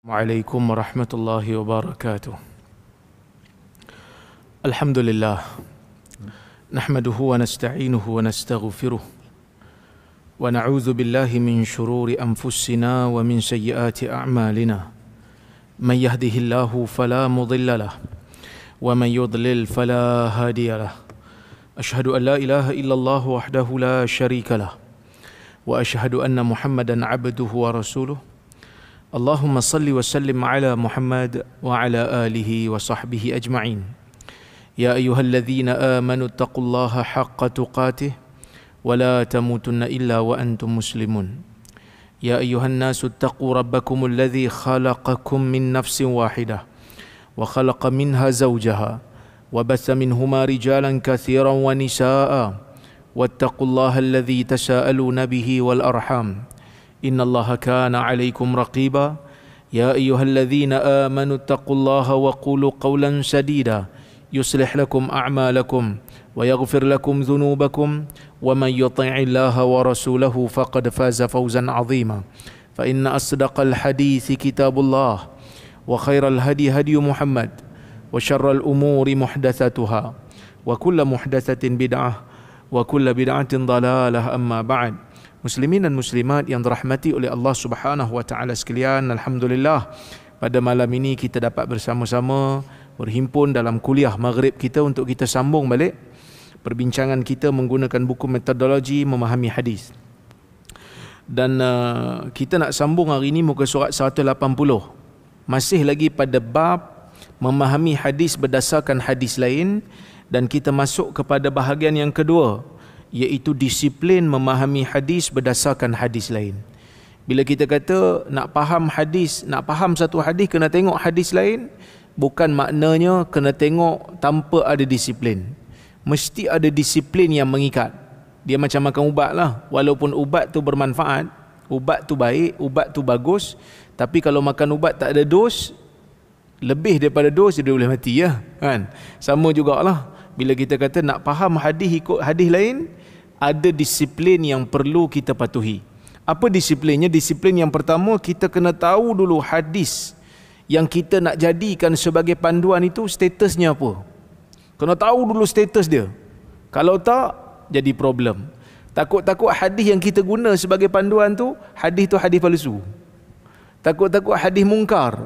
Waalaikumsalam warahmatullahi wabarakatuh. Alhamdulillah. Nahmaduhu wa nasta'inuhu wa nastaghfiruh. Wa na'udzu billahi min shururi anfusina wa min sayyiati a'malina. Man yahdihillahu fala mudilla lahu wa man yudlil fala hadiya lahu. Ashhadu an la ilaha illallah wahdahu la syarika lahu wa ashhadu anna Muhammadan 'abduhu wa rasuluh. Allahumma salli wa sallim ala Muhammad wa ala alihi wa sahbihi ajma'in. Ya ayyuhalladzina amanu taqullaha haqqa tuqatih wa la tamutunna illa wa antum muslimun. Ya ayyuhan nasu taqu rabbakumul ladzi khalaqakum min nafsin wahidah wa khalaqa minha zawjaha wa batha minhuma rijalan katsiran wa nisaa'a wattaqullaha alladzi tasaaluna bihi wal arham. Inna Allaha kana 'alaikum raqiba. Ya ayyuhalladzina amanu taqullaha wa qulu qawlan sadida yuslih lakum a'malakum wa yaghfir lakum dhunubakum wa man yuti'illaha wa rasulahu faqad faza fawzan 'azima. Fa inna asdaqal hadithi kitabullah wa khairal hadi hadi Muhammad wa syarral umuri muhdatsatuha wa kullu muhdatsatin bid'ah wa kullu bid'atin dhalalah. Amma ba'd. Muslimin dan muslimat yang dirahmati oleh Allah Subhanahu wa taala sekalian, alhamdulillah pada malam ini kita dapat bersama-sama berhimpun dalam kuliah maghrib kita untuk kita sambung balik perbincangan kita menggunakan buku metodologi memahami hadis. Dan kita nak sambung hari ini muka surat 180. Masih lagi pada bab memahami hadis berdasarkan hadis lain, dan kita masuk kepada bahagian yang kedua, iaitu disiplin memahami hadis berdasarkan hadis lain. Bila kita kata nak faham hadis, nak faham satu hadis kena tengok hadis lain, bukan maknanya kena tengok tanpa ada disiplin. Mesti ada disiplin yang mengikat. Dia macam makan ubat lah. Walaupun ubat tu bermanfaat, ubat tu baik, ubat tu bagus, tapi kalau makan ubat tak ada dos, lebih daripada dos dia boleh mati ya, kan? Sama jugalah bila kita kata nak faham hadis ikut hadis lain, ada disiplin yang perlu kita patuhi. Apa disiplinnya? Disiplin yang pertama, kita kena tahu dulu hadis yang kita nak jadikan sebagai panduan itu statusnya apa. Kena tahu dulu status dia. Kalau tak, jadi problem. Takut-takut hadis yang kita guna sebagai panduan tu hadis palsu. Takut-takut hadis mungkar.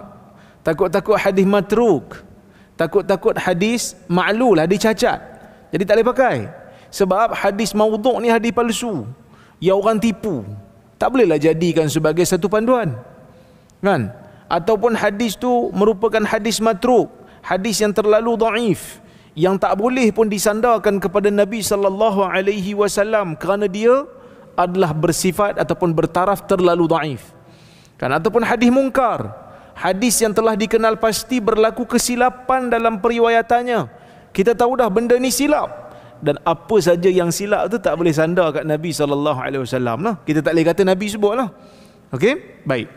Takut-takut hadis matruk. Takut-takut hadis ma'lul, hadis cacat. Jadi tak boleh pakai. Sebab hadis maudhu' ni hadis palsu yang orang tipu. Tak bolehlah jadikan sebagai satu panduan, kan? Ataupun hadis tu merupakan hadis matruk, hadis yang terlalu dhaif, yang tak boleh pun disandarkan kepada Nabi sallallahu alaihi wasallam kerana dia adalah bersifat ataupun bertaraf terlalu dhaif. Kan? Ataupun hadis mungkar, hadis yang telah dikenal pasti berlaku kesilapan dalam periwayatannya. Kita tahu dah benda ni silap, dan apa saja yang silap tu tak boleh sandar kat Nabi SAW lah. Kita tak boleh kata Nabi sebut lah. Okey? Baik.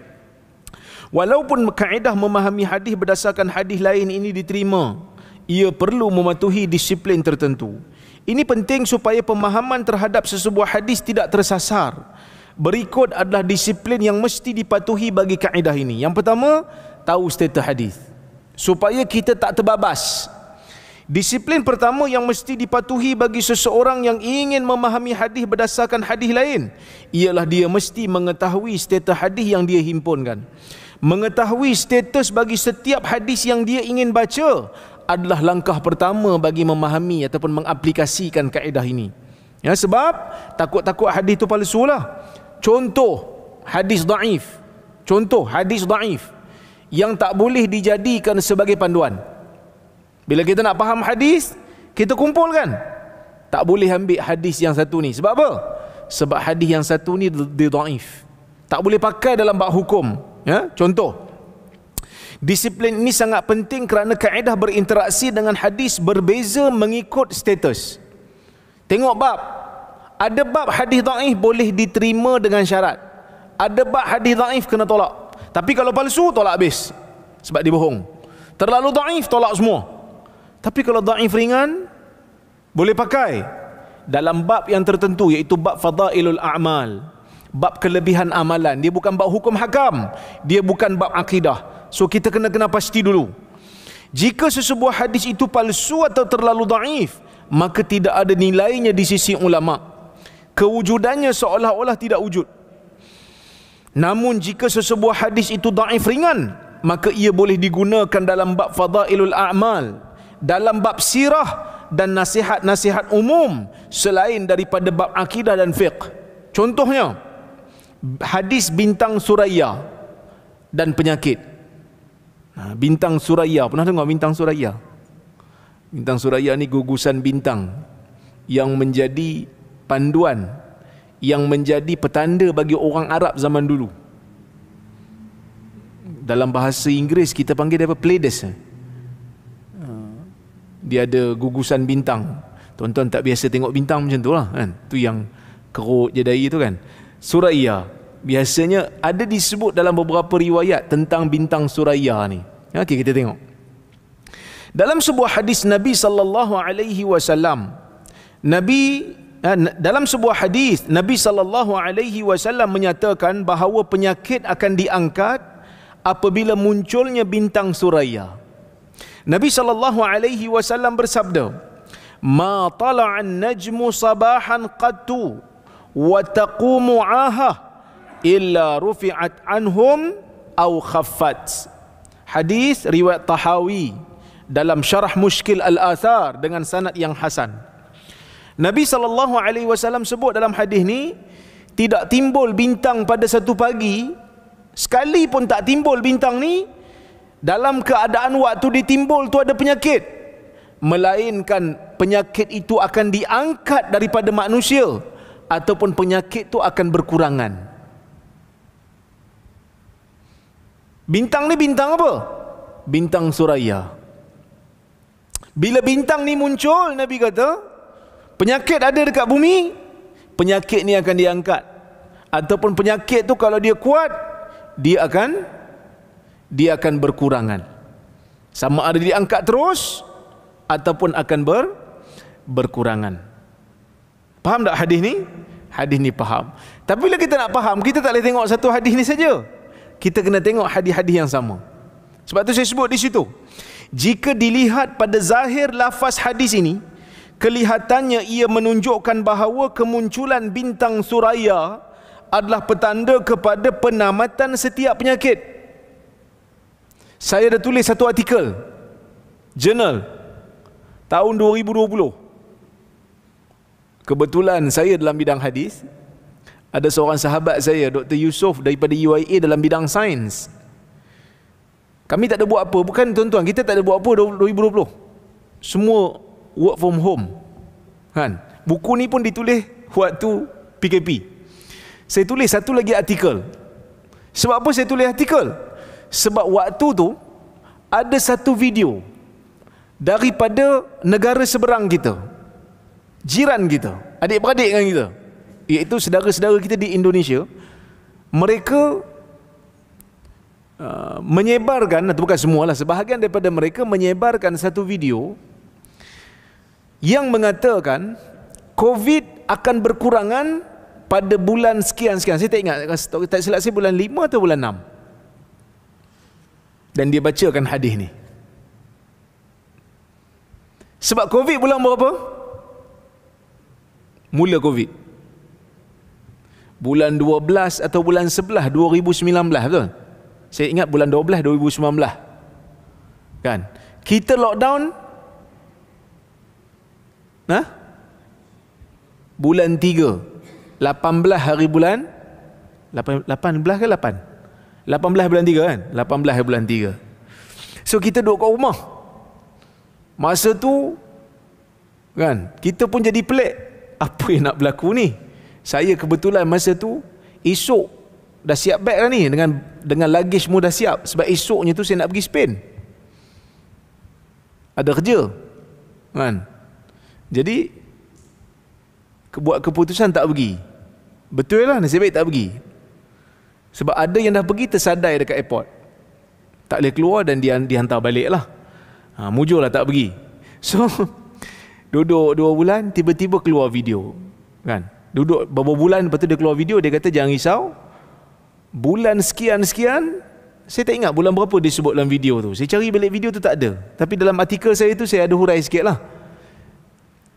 Walaupun kaedah memahami hadis berdasarkan hadis lain ini diterima, ia perlu mematuhi disiplin tertentu. Ini penting supaya pemahaman terhadap sesebuah hadis tidak tersasar. Berikut adalah disiplin yang mesti dipatuhi bagi kaedah ini. Yang pertama, tahu status hadis supaya kita tak terbabas. Disiplin pertama yang mesti dipatuhi bagi seseorang yang ingin memahami hadis berdasarkan hadis lain, ialah dia mesti mengetahui status hadis yang dia himpunkan. Mengetahui status bagi setiap hadis yang dia ingin baca adalah langkah pertama bagi memahami ataupun mengaplikasikan kaedah ini. Ya, sebab takut-takut hadis itu palsu lah. Contoh hadis dhaif. Contoh hadis dhaif yang tak boleh dijadikan sebagai panduan. Bila kita nak faham hadis, kita kumpulkan. Tak boleh ambil hadis yang satu ni. Sebab apa? Sebab hadis yang satu ni dia dhaif. Tak boleh pakai dalam bab hukum. Ya? Contoh. Disiplin ini sangat penting kerana kaedah berinteraksi dengan hadis berbeza mengikut status. Tengok bab. Ada bab hadis dhaif boleh diterima dengan syarat. Ada bab hadis dhaif kena tolak. Tapi kalau palsu, tolak habis. Sebab dia bohong. Terlalu dhaif, tolak semua. Tapi kalau dhaif ringan, boleh pakai dalam bab yang tertentu, iaitu bab fadailul a'mal. bab kelebihan amalan. Dia bukan bab hukum hakam, dia bukan bab akidah. So kita kena pasti dulu. Jika sesebuah hadis itu palsu atau terlalu dhaif, maka tidak ada nilainya di sisi ulama. Kewujudannya seolah-olah tidak wujud. Namun jika sesebuah hadis itu dhaif ringan, maka ia boleh digunakan dalam bab fadailul a'mal, dalam bab sirah dan nasihat-nasihat umum selain daripada bab akidah dan fiqh. Contohnya hadis bintang Suraya dan penyakit. Bintang Suraya, pernah dengar bintang Suraya? Bintang Suraya ni gugusan bintang yang menjadi panduan, yang menjadi petanda bagi orang Arab zaman dulu. Dalam bahasa Inggeris kita panggil dia apa? Pleiades. Dia ada gugusan bintang. Tuan-tuan tak biasa tengok bintang macam tu lah kan? Tu yang kerut je dahi tu kan. Suraya biasanya ada disebut dalam beberapa riwayat tentang bintang Suraya ni. Okey, kita tengok. Dalam sebuah hadis Nabi sallallahu alaihi wasallam, dalam sebuah hadis Nabi sallallahu alaihi wasallam menyatakan bahawa penyakit akan diangkat apabila munculnya bintang Suraya. Nabi sallallahu alaihi wasallam bersabda, "Ma tala'an najmu sabahan qattu wa taqumu 'aha illa rufi'at anhum aw khaffat." Hadis riwayat Tahawi dalam Syarah Mushkil Al-Athar dengan sanad yang hasan. Nabi SAW sebut dalam hadis ni, tidak timbul bintang pada satu pagi, sekali pun tak timbul bintang ni dalam keadaan waktu ditimbul tu ada penyakit, melainkan penyakit itu akan diangkat daripada manusia ataupun penyakit tu akan berkurangan. Bintang ni bintang apa? Bintang Suraya. Bila bintang ni muncul, Nabi kata, penyakit ada dekat bumi, penyakit ni akan diangkat. Ataupun penyakit tu kalau dia kuat, dia akan berkurangan. Sama ada diangkat terus ataupun akan berkurangan. Faham tak hadis ni? Hadis ni faham. Tapi bila kita nak faham, kita tak boleh tengok satu hadis ni saja. Kita kena tengok hadis-hadis yang sama. Sebab tu saya sebut di situ, jika dilihat pada zahir lafaz hadis ini, kelihatannya ia menunjukkan bahawa kemunculan bintang Suraya adalah petanda kepada penamatan setiap penyakit. Saya dah tulis satu artikel jurnal tahun 2020. Kebetulan saya dalam bidang hadis, ada seorang sahabat saya, Dr. Yusof daripada UIA dalam bidang sains. Kami tak ada buat apa, bukan tuan-tuan, kita tak ada buat apa 2020. Semua work from home. Kan? Buku ni pun ditulis waktu PKP. Saya tulis satu lagi artikel. Sebab apa saya tulis artikel? Sebab waktu tu ada satu video daripada negara seberang kita, jiran kita, adik-beradik dengan kita, iaitu saudara-saudara kita di Indonesia. Mereka menyebarkan, atau bukan semualah, sebahagian daripada mereka menyebarkan satu video yang mengatakan COVID akan berkurangan pada bulan sekian-sekian. Saya tak ingat, tak silap saya bulan 5 atau bulan 6. Dan dia bacakan hadis ni. Sebab COVID bulan berapa? Mula COVID bulan 12 atau bulan 11 2019, betul? Saya ingat bulan 12 2019. Kan? Kita lockdown bulan 3, 18 hari bulan 18 ke 8? 18 bulan 3 kan? 18 hari bulan 3. So kita duduk kat rumah. Masa tu kan, kita pun jadi pelik, apa yang nak berlaku ni? Saya kebetulan masa tu esok dah siap beg dah ni, dengan luggage semua dah siap, sebab esoknya tu saya nak pergi Spain, ada kerja kan. Jadi buat keputusan tak pergi. Betul lah, nasib baik tak pergi. Sebab ada yang dah pergi tersadai dekat airport, tak boleh keluar dan dia dihantar balik lah. Mujur lah tak pergi. So duduk 2 bulan, tiba-tiba keluar video kan, Duduk beberapa bulan, lepas tu dia keluar video, dia kata jangan risau, bulan sekian-sekian, saya tak ingat bulan berapa dia sebut dalam video tu. Saya cari balik video tu tak ada. Tapi dalam artikel saya tu saya ada hurai sikit lah.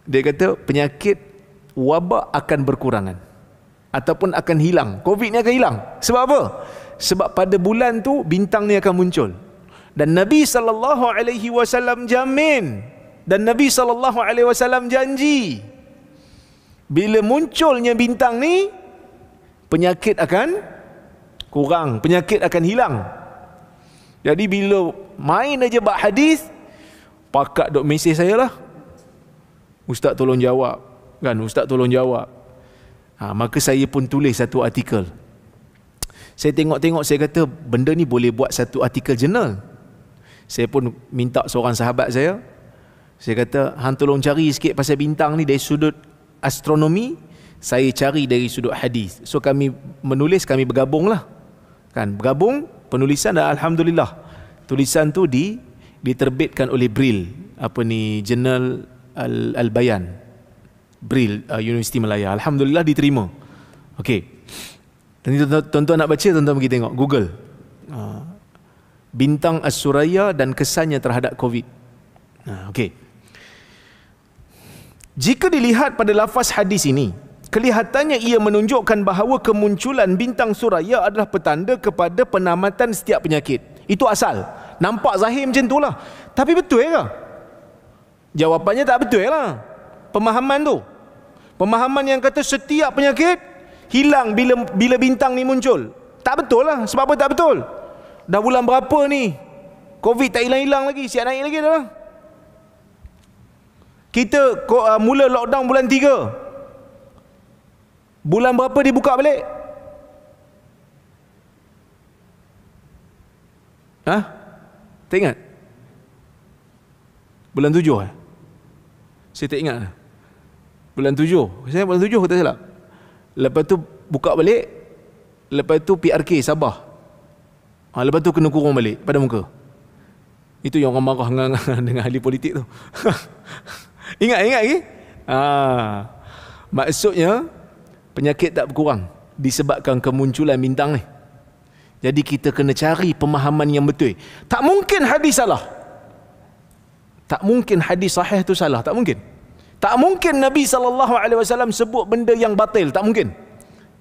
Dia kata penyakit wabak akan berkurangan ataupun akan hilang. Covid ni akan hilang. Sebab apa? Sebab pada bulan tu bintang ni akan muncul. Dan Nabi SAW jamin, dan Nabi SAW janji, bila munculnya bintang ni, penyakit akan kurang, penyakit akan hilang. Jadi bila main aja bab hadis, pakat duk mesej saya lah, ustaz tolong jawab, kan, ustaz tolong jawab. Maka saya pun tulis satu artikel. Saya tengok-tengok, saya kata benda ni boleh buat satu artikel jurnal. Saya pun minta seorang sahabat saya kata, hang tolong cari sikit pasal bintang ni dari sudut astronomi, saya cari dari sudut hadis. So kami menulis, kami bergabung lah, kan, bergabung penulisan, dan alhamdulillah tulisan tu diterbitkan oleh Bril, Jurnal Al-Bayan, Bril, Universiti Malaya. Alhamdulillah diterima. Okey. Dan tuan-tuan nak baca, tuan-tuan pergi tengok Google. Bintang As-Suraya dan kesannya terhadap Covid. Okey. Jika dilihat pada lafaz hadis ini, kelihatannya ia menunjukkan bahawa kemunculan bintang suraya adalah petanda kepada penamatan setiap penyakit. Itu asal. Nampak zahir macam itulah. Tapi betul ke? Jawapannya tak betul lah. Pemahaman tu. Pemahaman yang kata setiap penyakit hilang bila bintang ni muncul. Tak betul lah. Sebab apa tak betul? Dah bulan berapa ni? Covid tak hilang-hilang lagi. Siap naik lagi dah lah. Kita mula lockdown bulan 3. Bulan berapa dia buka balik? Tak ingat? Bulan 7 Saya tak ingat. Bulan 7. Saya bulan 7 kata salah. Lepas tu buka balik. Lepas tu PRK Sabah. Lepas tu kena kurung balik pada muka. Itu yang orang marah dengan ahli politik tu. Ingat lagi? Maksudnya penyakit tak berkurang disebabkan kemunculan bintang ni. Jadi kita kena cari pemahaman yang betul. Tak mungkin hadis salah. Tak mungkin hadis sahih tu salah. Tak mungkin. Tak mungkin Nabi SAW sebut benda yang batil. Tak mungkin.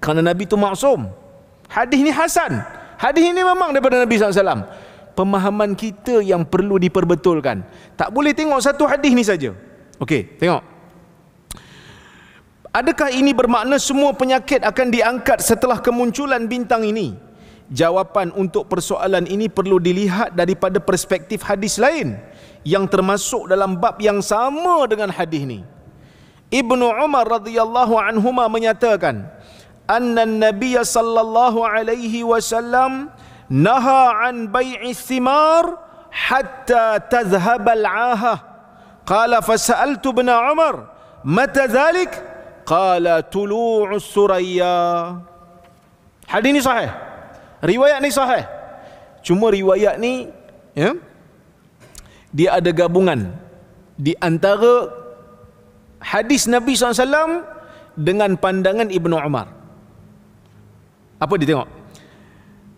Kerana Nabi tu maksum. Hadis ni hasan. Hadis ni memang daripada Nabi SAW. Pemahaman kita yang perlu diperbetulkan. Tak boleh tengok satu hadis ni saja. Okey, tengok. Adakah ini bermakna semua penyakit akan diangkat setelah kemunculan bintang ini? Jawapan untuk persoalan ini perlu dilihat daripada perspektif hadis lain yang termasuk dalam bab yang sama dengan hadis ini. Ibnu Umar radhiyallahu anhuma menyatakan, anna an-nabiy sallallahu alaihi wasallam naha an bai'i thimar hatta tadhhab al-'ahah. Qala fasa'altu ibn Umar, mata dhalik? Qala tulu'u suraya. Hadis ni sahih. Riwayat ni sahih. Cuma riwayat ni dia ada gabungan di antara hadis Nabi SAW dengan pandangan Ibnu Umar. Apa dia tengok?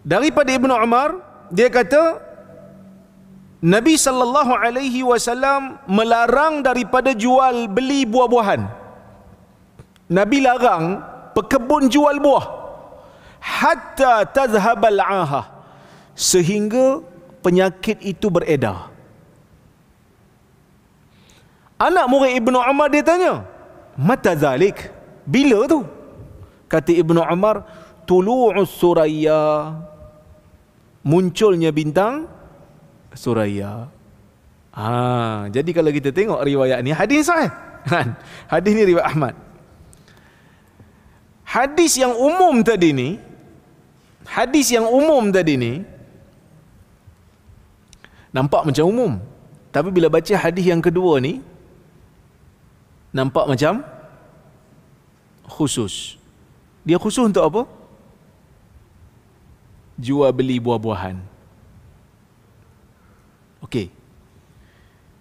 Daripada Ibnu Umar, dia kata Nabi SAW melarang daripada jual beli buah-buahan. Nabi larang pekebun jual buah hatta tazhabal 'ahah, sehingga penyakit itu beredar. Anak murid Ibnu Umar dia tanya, mata zalik? Bila tu? Kata Ibnu Umar, tulu'us suraya, munculnya bintang suraya. Jadi kalau kita tengok riwayat ni, hadis sahih kan? Hadis ni riwayat Ahmad. Hadis yang umum tadi ni, nampak macam umum, tapi bila baca hadis yang kedua ni, nampak macam khusus. Dia khusus untuk apa? Jual beli buah-buahan. Okey.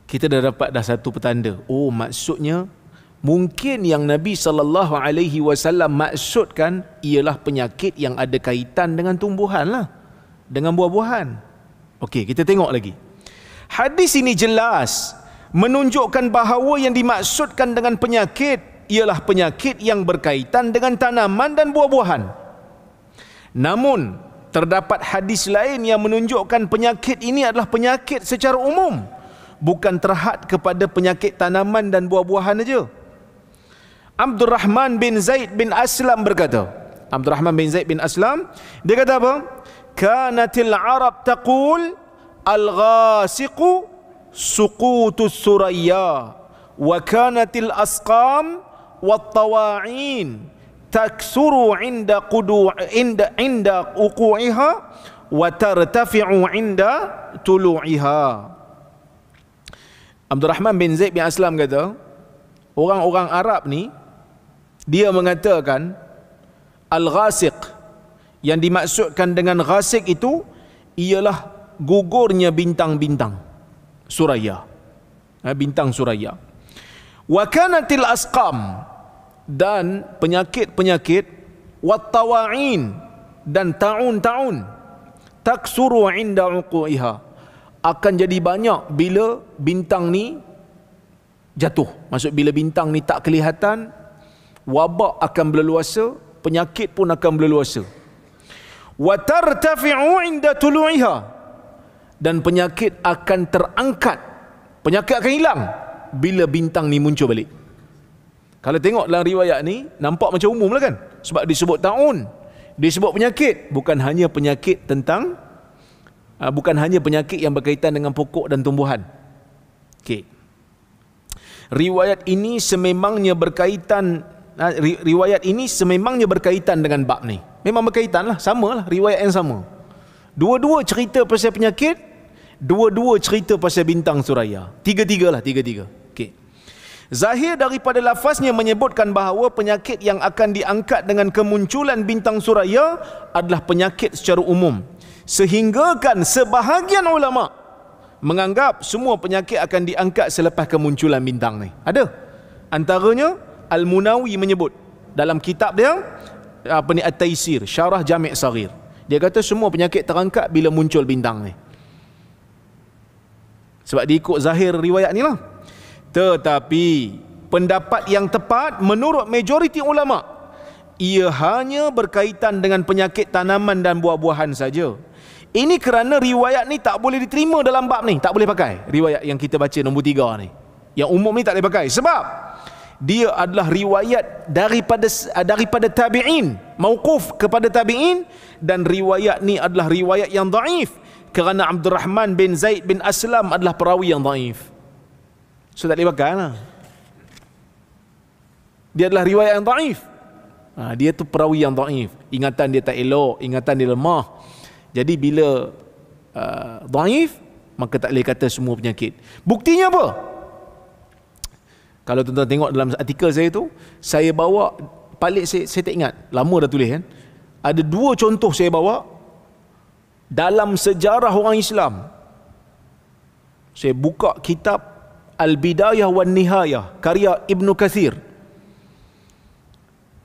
Kita dah dapat satu petanda. Oh, maksudnya Mungkin yang Nabi SAW maksudkan ialah penyakit yang ada kaitan dengan tumbuhan lah, dengan buah-buahan. Okey, kita tengok lagi. Hadis ini jelas menunjukkan bahawa yang dimaksudkan dengan penyakit ialah penyakit yang berkaitan dengan tanaman dan buah-buahan. Namun, terdapat hadis lain yang menunjukkan penyakit ini adalah penyakit secara umum, bukan terhad kepada penyakit tanaman dan buah-buahan saja. Abdurrahman bin Zaid bin Aslam berkata, Abdurrahman bin Zaid bin Aslam, dia kata apa? Kanatil Arab taqul al-ghasiqu suqutus suraya wa kanatil asqam wat tawa'in taksuru inda uqu'iha wa tartafi'u inda tulu'iha. Abdurrahman bin Zaid bin Aslam kata, orang-orang Arab ni, dia mengatakan al-ghasiq, yang dimaksudkan dengan ghasiq itu ialah gugurnya bintang-bintang suraya, bintang suraya. Wa kanatil asqam, dan penyakit-penyakit, wat tawa'in, dan taun-taun, taksuru inda uqu'iha, akan jadi banyak bila bintang ni jatuh. Maksud bila bintang ni tak kelihatan, wabak akan berleluasa, penyakit pun akan berleluasa. Wa tartafi'u inda tulu'iha, dan penyakit akan terangkat, penyakit akan hilang bila bintang ni muncul balik. Kalau tengok dalam riwayat ni, nampak macam umum lah kan, sebab disebut taun, disebut penyakit, bukan hanya penyakit tentang bukan hanya penyakit yang berkaitan dengan pokok dan tumbuhan. Okey. Riwayat ini sememangnya berkaitan dengan bab ni. Memang berkaitan lah, sama lah, riwayat yang sama. Dua-dua cerita pasal penyakit, dua-dua cerita pasal bintang suraya. Tiga-tiga. Okey. Zahir daripada lafaznya menyebutkan bahawa penyakit yang akan diangkat dengan kemunculan bintang suraya adalah penyakit secara umum. Sehinggakan sebahagian ulama menganggap semua penyakit akan diangkat selepas kemunculan bintang ni. Ada. Antaranya Al-Munawi menyebut dalam kitab dia At-Taisir, Syarah Jami' Saghir. Dia kata semua penyakit terangkat bila muncul bintang ni. Sebab dia ikut zahir riwayat ni lah. Tetapi pendapat yang tepat menurut majoriti ulama, ia hanya berkaitan dengan penyakit tanaman dan buah-buahan saja. Ini kerana riwayat ni tak boleh diterima dalam bab ni, tak boleh pakai. Riwayat yang kita baca nombor 3 ni, yang umum ni tak boleh pakai, sebab dia adalah riwayat daripada tabi'in, mauquf kepada tabi'in, dan riwayat ni adalah riwayat yang dhaif kerana Abdurrahman bin Zaid bin Aslam adalah perawi yang dhaif. So tak boleh pakai lah. Dia adalah riwayat yang dhaif. Dia tu perawi yang dhaif, ingatan dia tak elok, ingatan dia lemah. Jadi bila dhaif, maka tak boleh kata semua penyakit. Buktinya apa? Kalau tuan-tuan tengok dalam artikel saya tu, saya bawa paling saya tak ingat, lama dah tulis kan. Ada 2 contoh saya bawa dalam sejarah orang Islam. Saya buka kitab Al-Bidayah wan Nihayah karya Ibn Kathir.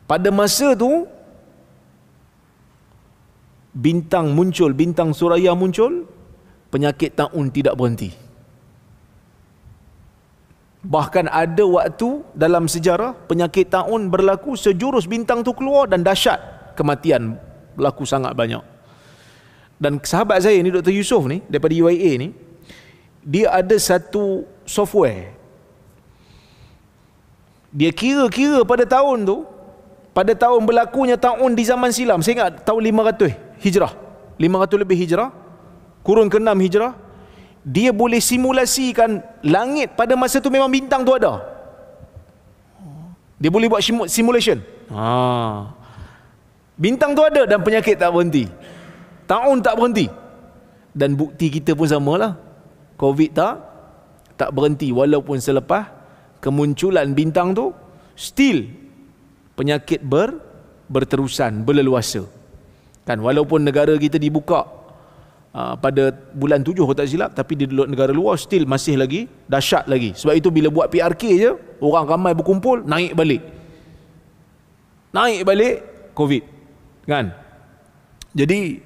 Pada masa tu bintang muncul, bintang suraya muncul, penyakit taun tidak berhenti. Bahkan ada waktu dalam sejarah penyakit taun berlaku sejurus bintang tu keluar, dan dahsyat, kematian berlaku sangat banyak. Dan sahabat saya ni, Dr. Yusof ni, daripada UIA ni, dia ada satu software. Dia kira-kira pada tahun tu, pada tahun berlakunya taun di zaman silam, saya ingat tahun 500 Hijrah, 500 lebih Hijrah, kurun ke-6 Hijrah, dia boleh simulasikan langit pada masa tu memang bintang tu ada. Dia boleh buat simulation. Bintang tu ada dan penyakit tak berhenti, taun tak berhenti. Dan bukti kita pun samalah. Covid tak berhenti, walaupun selepas kemunculan bintang tu, still penyakit berterusan, berleluasa. Kan, walaupun negara kita dibuka pada bulan 7 kalau tak silap, tapi di negara luar still masih lagi dahsyat lagi. Sebab itu bila buat PRK je, orang ramai berkumpul, naik balik COVID kan. Jadi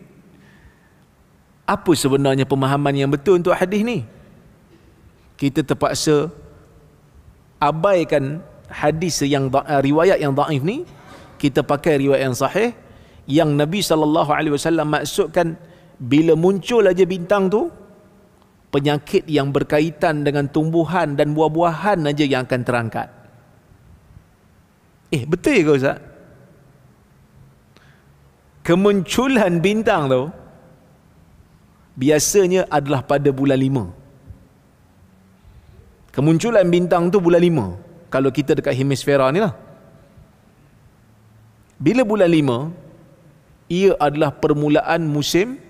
apa sebenarnya pemahaman yang betul untuk hadis ni? Kita terpaksa abaikan hadis yang riwayat yang dhaif ni, kita pakai riwayat yang sahih yang Nabi SAW maksudkan bila muncul aja bintang tu, penyakit yang berkaitan dengan tumbuhan dan buah-buahan aja yang akan terangkat. Betul ke Ustaz? Kemunculan bintang tu biasanya adalah pada bulan 5. Kemunculan bintang tu bulan 5 kalau kita dekat hemisfera ni lah. Bila bulan 5, ia adalah permulaan musim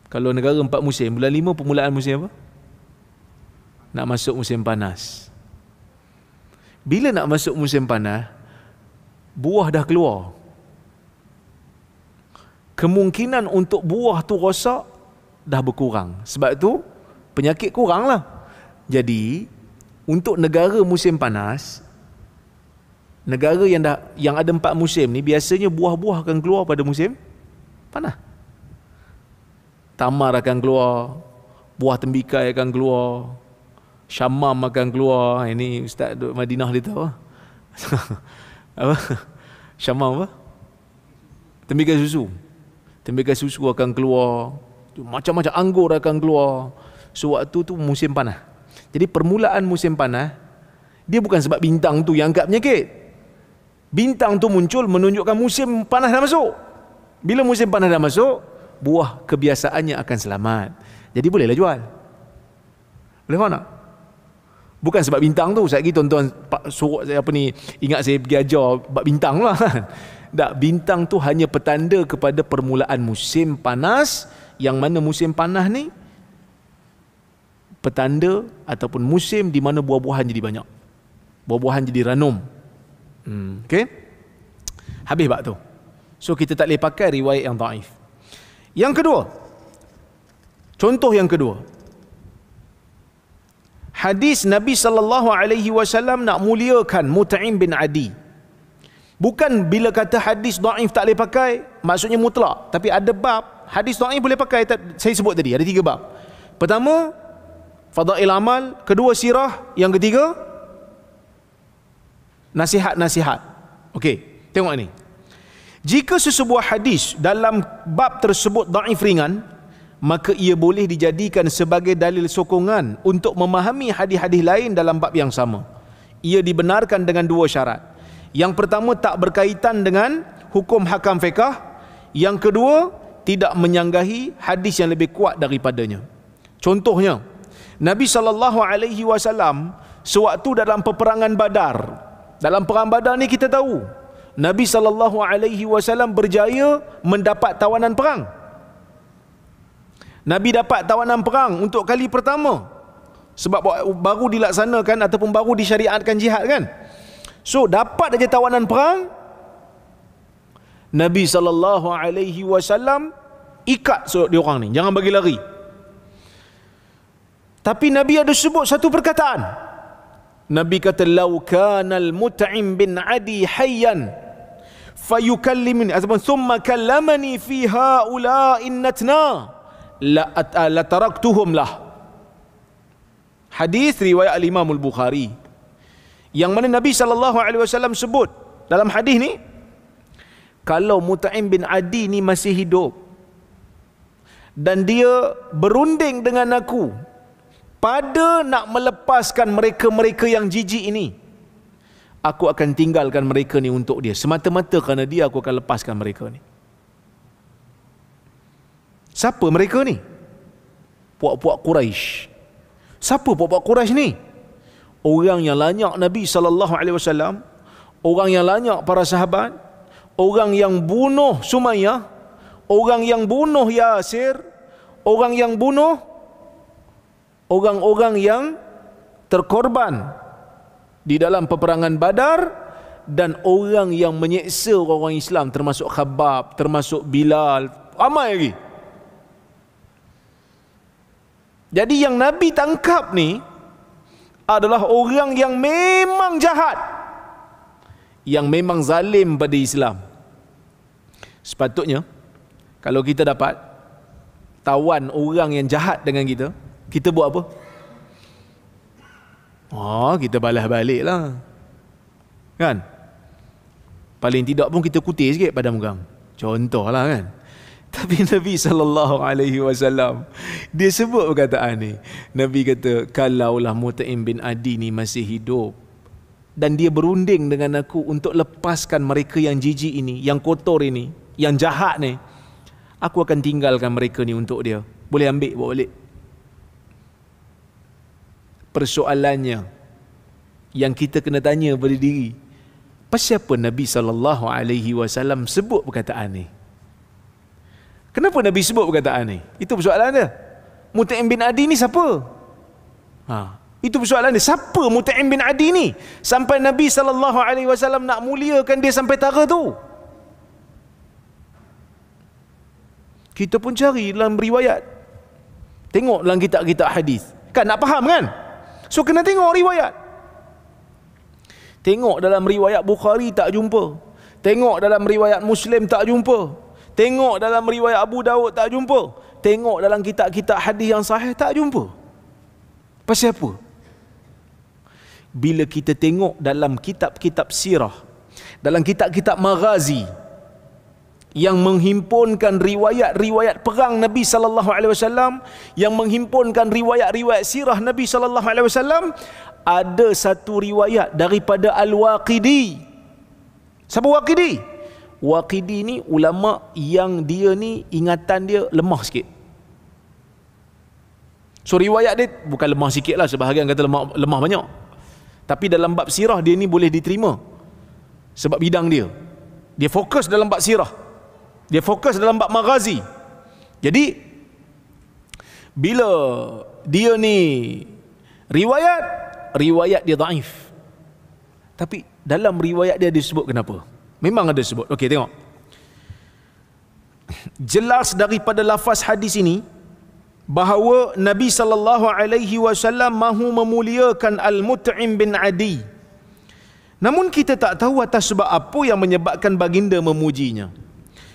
kalau negara 4 musim, bulan 5 permulaan musim apa? Nak masuk musim panas. Bila nak masuk musim panas, buah dah keluar. Kemungkinan untuk buah tu rosak dah berkurang. Sebab tu penyakit kurang lah. Jadi untuk negara musim panas, negara yang ada 4 musim ni, biasanya buah-buah akan keluar pada musim panas. Tamar akan keluar, buah tembikai akan keluar, syamam akan keluar. Ini Ustaz duduk Madinah dia tahu apa? Syamam apa? Tembikai susu. Tembikai susu akan keluar, macam-macam anggur akan keluar. So waktu tu musim panas. Jadi permulaan musim panas, dia bukan sebab bintang tu yang angkat penyakit. Bintang tu muncul menunjukkan musim panas dah masuk. Bila musim panas dah masuk, buah kebiasaannya akan selamat. Jadi bolehlah jual. Boleh faham tak? Bukan sebab bintang tu. Saya lagi tuan-tuan suruh saya ingat saya pergi ajar bab bintang lah kan. Tak, bintang tu hanya petanda kepada permulaan musim panas, yang mana musim panas ni petanda ataupun musim di mana buah-buahan jadi banyak. Buah-buahan jadi ranum. Okey? Habis bab tu. So kita tak boleh pakai riwayat yang dhaif. Yang kedua, contoh yang kedua, hadis Nabi SAW nak muliakan Mut'im bin Adi. Bukan bila kata hadis dhaif tak boleh pakai, maksudnya mutlak. Tapi ada bab hadis dhaif boleh pakai. Saya sebut tadi ada 3 bab. Pertama, fadail amal. Kedua, sirah. Yang ketiga, nasihat-nasihat. Okey, tengok ni. Jika sesebuah hadis dalam bab tersebut dhaif ringan, maka ia boleh dijadikan sebagai dalil sokongan untuk memahami hadis-hadis lain dalam bab yang sama. Ia dibenarkan dengan 2 syarat. Yang pertama, tak berkaitan dengan hukum hakam fiqh. Yang kedua, tidak menyanggahi hadis yang lebih kuat daripadanya. Contohnya, Nabi SAW sewaktu dalam peperangan Badar. Dalam perang Badar ni kita tahu Nabi SAW berjaya mendapat tawanan perang. Nabi dapat tawanan perang untuk kali pertama sebab baru dilaksanakan ataupun baru disyariatkan jihad kan. So dapat aja tawanan perang, Nabi SAW ikat dia orang ni, jangan bagi lari. Tapi Nabi ada sebut satu perkataan. Nabi kata, "Lau kana al-Mut'im bin Adi hayyan fayukallimuni ataupun thumma kallamani fi haula'in natna la taraktuhum lah." Hadis riwayat al-Imam al-Bukhari, yang mana Nabi SAW sebut dalam hadis ni, kalau Mut'im bin Adi ni masih hidup dan dia berunding dengan aku pada nak melepaskan mereka-mereka yang jijik ini, aku akan tinggalkan mereka ni untuk dia. Semata-mata kerana dia, aku akan lepaskan mereka ni. Siapa mereka ni? Puak-puak Quraisy. Siapa puak-puak Quraisy ni? Orang yang lanyak Nabi SAW, orang yang lanyak para sahabat, orang yang bunuh Sumayyah, orang yang bunuh Yasir, orang yang bunuh orang-orang yang terkorban di dalam peperangan Badar, dan orang yang menyeksa orang Islam, termasuk Khabbab, termasuk Bilal, ramai lagi. Jadi yang Nabi tangkap ni adalah orang yang memang jahat, yang memang zalim pada Islam. Sepatutnya kalau kita dapat tawan orang yang jahat dengan kita, kita buat apa? Kita balas balik lah, kan? Paling tidak pun kita kutip sikit pada mugang, contohlah, kan? Tapi Nabi SAW dia sebut perkataan ni. Nabi kata, kalaulah Mut'im bin Adi ni masih hidup dan dia berunding dengan aku untuk lepaskan mereka yang jijik ini, yang kotor ini, yang jahat ni, aku akan tinggalkan mereka ni untuk dia. Boleh ambil, bawa balik. Persoalannya yang kita kena tanya pada diri, pasal apa Nabi SAW sebut perkataan ni? Kenapa Nabi sebut perkataan ni? Itu persoalan dia. Mut'im bin Adi ni siapa? Itu persoalan dia. Siapa Mut'im bin Adi ni sampai Nabi SAW nak muliakan dia sampai tara tu? Kita pun cari dalam riwayat, tengok dalam kitab-kitab hadis, kan, nak faham, kan? So kena tengok riwayat. Tengok dalam riwayat Bukhari tak jumpa, tengok dalam riwayat Muslim tak jumpa, tengok dalam riwayat Abu Daud tak jumpa, tengok dalam kitab-kitab hadis yang sahih tak jumpa. Pasal apa? Bila kita tengok dalam kitab-kitab sirah, dalam kitab-kitab maghazi yang menghimpunkan riwayat-riwayat perang Nabi SAW, yang menghimpunkan riwayat-riwayat sirah Nabi SAW, ada satu riwayat daripada Al-Waqidi. Siapa Waqidi? Waqidi ni ulama yang dia ni ingatan dia lemah sikit. So riwayat dia bukan lemah sikit lah, sebahagian kata lemah banyak. Tapi dalam bab sirah dia ni boleh diterima, sebab bidang dia. Dia fokus dalam bab sirah, dia fokus dalam bab maghazi. Jadi bila dia ni riwayat dia dhaif, tapi dalam riwayat dia disebut kenapa? Memang ada sebut. Okey, tengok. Jelas daripada lafaz hadis ini bahawa Nabi SAW mahu memuliakan Al-Mut'im bin Adi. Namun kita tak tahu atas sebab apa yang menyebabkan baginda memujinya,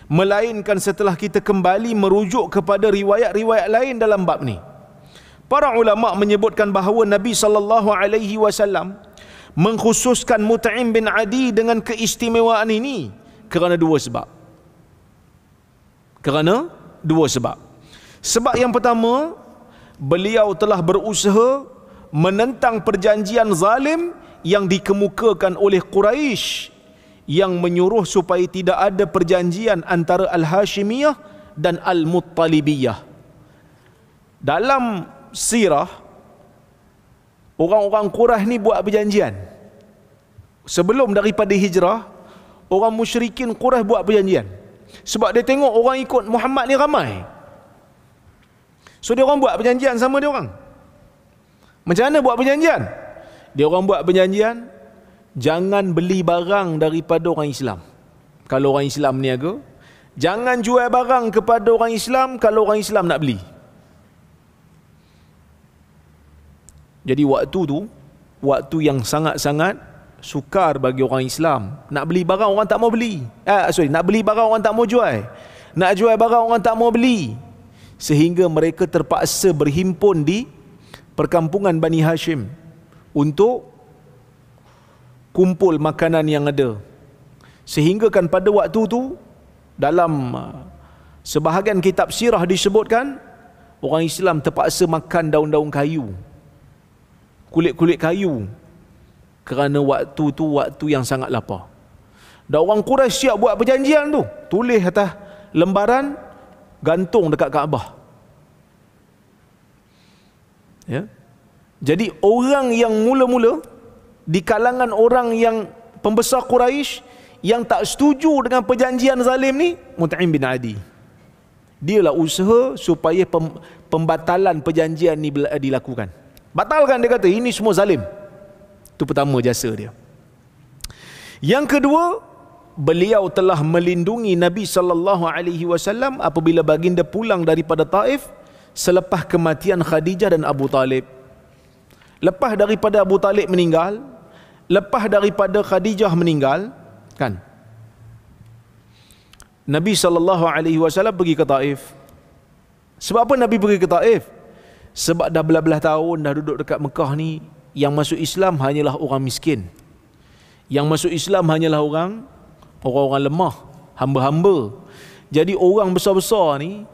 melainkan setelah kita kembali merujuk kepada riwayat-riwayat lain dalam bab ni. Para ulama menyebutkan bahawa Nabi SAW mengkhususkan Mut'im bin Adi dengan keistimewaan ini kerana dua sebab. Sebab yang pertama, beliau telah berusaha menentang perjanjian zalim yang dikemukakan oleh Quraisy yang menyuruh supaya tidak ada perjanjian antara Al-Hashimiyah dan Al-Muttalibiyah. Dalam sirah, orang-orang Quraisy ni buat perjanjian. Sebelum daripada hijrah, orang musyrikin Quraisy buat perjanjian. Sebab dia tengok orang ikut Muhammad ni ramai. So dia orang buat perjanjian sama dia orang. Macam mana buat perjanjian? Dia orang buat perjanjian, jangan beli barang daripada orang Islam kalau orang Islam niaga, jangan jual barang kepada orang Islam kalau orang Islam nak beli. Jadi waktu tu, waktu yang sangat-sangat sukar bagi orang Islam. Nak beli barang orang tak mau beli. Nak beli barang orang tak mau jual. Nak jual barang orang tak mau beli. Sehingga mereka terpaksa berhimpun di perkampungan Bani Hashim untuk kumpul makanan yang ada. Sehingga kan pada waktu tu, dalam sebahagian kitab sirah disebutkan, orang Islam terpaksa makan daun-daun kayu, kulit-kulit kayu, kerana waktu tu waktu yang sangat lapar. Dan orang Quraisy siap buat perjanjian tu, tulis atas lembaran, gantung dekat Kaabah. Ya. Jadi orang yang mula-mula di kalangan orang yang pembesar Quraisy yang tak setuju dengan perjanjian zalim ni, Mut'im bin Adi. Dialah usaha supaya pembatalan perjanjian ni dilakukan. Batalkan, dia kata ini semua zalim. Itu pertama jasa dia. Yang kedua, beliau telah melindungi Nabi SAW apabila baginda pulang daripada Taif selepas kematian Khadijah dan Abu Talib. Lepas daripada Abu Talib meninggal, lepas daripada Khadijah meninggal, kan, Nabi SAW pergi ke Taif. Sebab apa Nabi pergi ke Taif? Sebab dah belah-belah tahun dah duduk dekat Mekah ni, yang masuk Islam hanyalah orang miskin. Yang masuk Islam hanyalah orang-orang lemah, hamba-hamba. Jadi orang besar-besar ni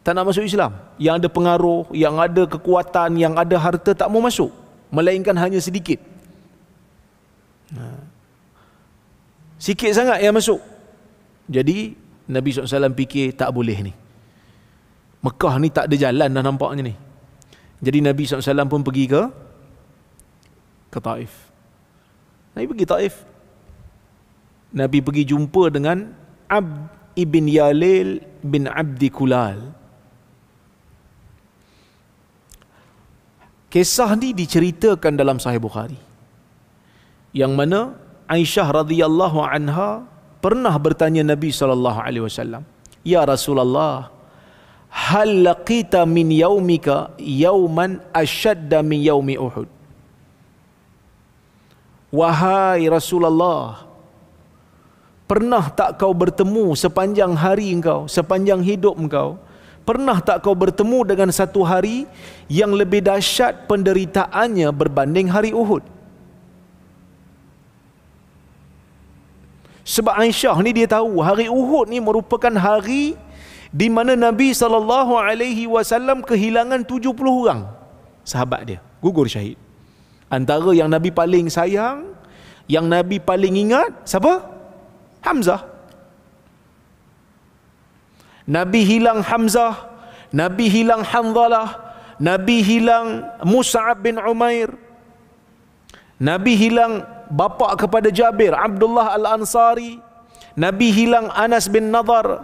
tak nak masuk Islam. Yang ada pengaruh, yang ada kekuatan, yang ada harta tak mau masuk, melainkan hanya sedikit. Sikit sangat yang masuk. Jadi Nabi SAW fikir tak boleh ni, Mekah ni tak ada jalan dah nampaknya ni. Jadi Nabi SAW pun pergi ke Taif. Nabi pergi Taif. Nabi pergi jumpa dengan Abd ibn Yalil bin Abdi Kulal. Kisah ni diceritakan dalam Sahih Bukhari, yang mana Aisyah radhiyallahu anha pernah bertanya Nabi SAW, "Ya Rasulullah, hal laqita min yaumika yauman ashadda min yaumi Uhud?" Wahai Rasulullah, pernah tak kau bertemu sepanjang hari engkau, sepanjang hidup engkau, pernah tak kau bertemu dengan satu hari yang lebih dahsyat penderitaannya berbanding hari Uhud? Sebab Aisyah ni dia tahu hari Uhud ni merupakan hari di mana Nabi SAW kehilangan 70 orang sahabat dia, gugur syahid. Antara yang Nabi paling sayang, yang Nabi paling ingat, siapa? Hamzah. Nabi hilang Hamzah, Nabi hilang Hanzalah, Nabi hilang Mus'ab bin Umair, Nabi hilang bapa kepada Jabir, Abdullah Al-Ansari, Nabi hilang Anas bin Nadar,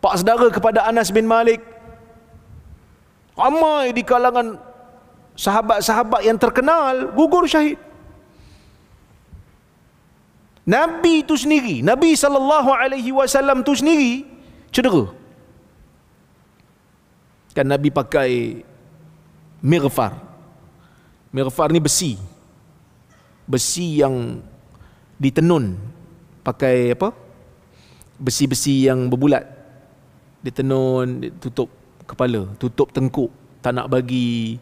pak saudara kepada Anas bin Malik. Ramai di kalangan sahabat-sahabat yang terkenal gugur syahid. Nabi itu sendiri, Nabi SAW itu sendiri cedera. Kan Nabi pakai mighfar. Mighfar ni besi. Besi yang ditenun pakai apa? Besi-besi yang berbulat. Ditenun, tutup kepala, tutup tengkuk, tak nak bagi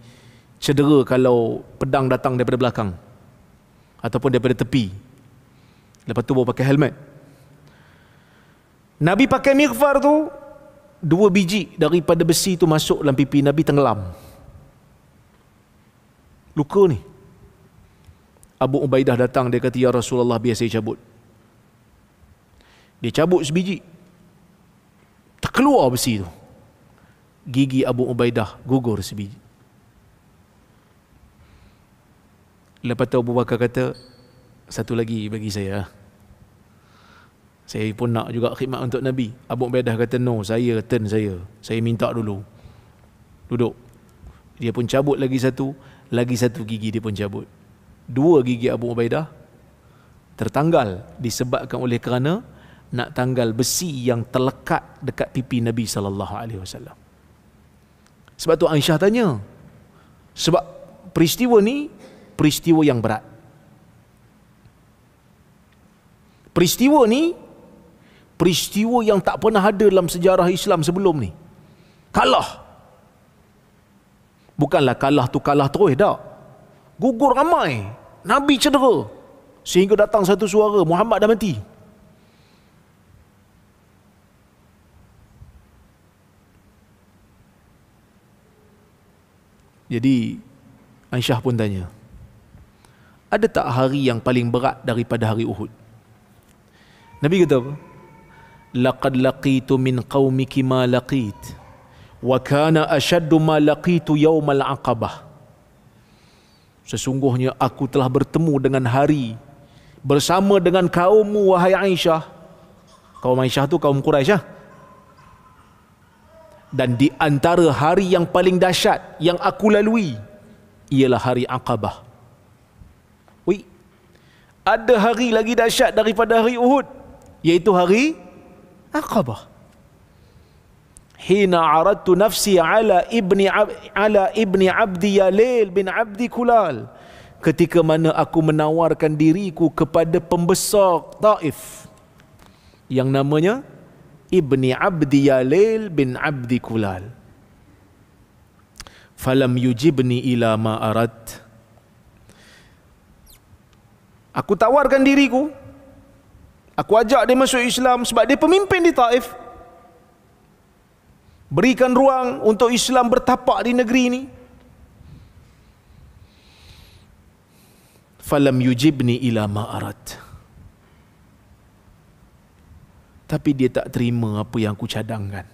cedera kalau pedang datang daripada belakang ataupun daripada tepi. Lepas tu baru pakai helmet. Nabi pakai mighfar tu, 2 biji daripada besi tu masuk dalam pipi Nabi, tenggelam. Luka ni. Abu Ubaidah datang, dia kata, "Ya Rasulullah, biar saya cabut." Dia cabut sebiji, terkeluar besi tu. Gigi Abu Ubaidah gugur sebiji. Lepas tu Abu Bakar kata, "Satu lagi bagi saya. Saya pun nak juga khidmat untuk Nabi." Abu Ubaidah kata, "No, turn saya. Saya minta dulu. Duduk." Dia pun cabut lagi satu gigi dia pun cabut. 2 gigi Abu Ubaidah tertanggal disebabkan oleh kerana nak tanggal besi yang terlekat dekat pipi Nabi SAW. Sebab tu Aisyah tanya, sebab peristiwa ni peristiwa yang berat. Peristiwa ni peristiwa yang tak pernah ada dalam sejarah Islam sebelum ni. Kalah. Bukanlah kalah tu kalah terus, tak. Gugur ramai. Nabi cedera. Sehingga datang satu suara, Muhammad dah mati. Jadi Aisyah pun tanya, ada tak hari yang paling berat daripada hari Uhud? Nabi kata apa? Laqad laqitu min qaumiki ma laqit wa kana ashaddu ma laqitu yaumal aqabah. Sesungguhnya aku telah bertemu dengan hari bersama dengan kaummu, wahai Aisyah. Kaum Aisyah tu kaum Quraisy. Dan di antara hari yang paling dahsyat yang aku lalui ialah hari Aqabah. Wih, Ada hari lagi dahsyat daripada hari Uhud, iaitu hari Aqabah. Hina aradtu nafsi ala ibni abdi Yalil bin Abdi Kulal, ketika mana aku menawarkan diriku kepada pembesar Taif yang namanya Ibni Abdi Yalil bin Abdi Kulal. Falam yujibni ila ma arad. Aku tawarkan diriku, aku ajak dia masuk Islam sebab dia pemimpin di Taif. Berikan ruang untuk Islam bertapak di negeri ini. Falam yujibni ila ma arad. Tapi dia tak terima apa yang aku cadangkan.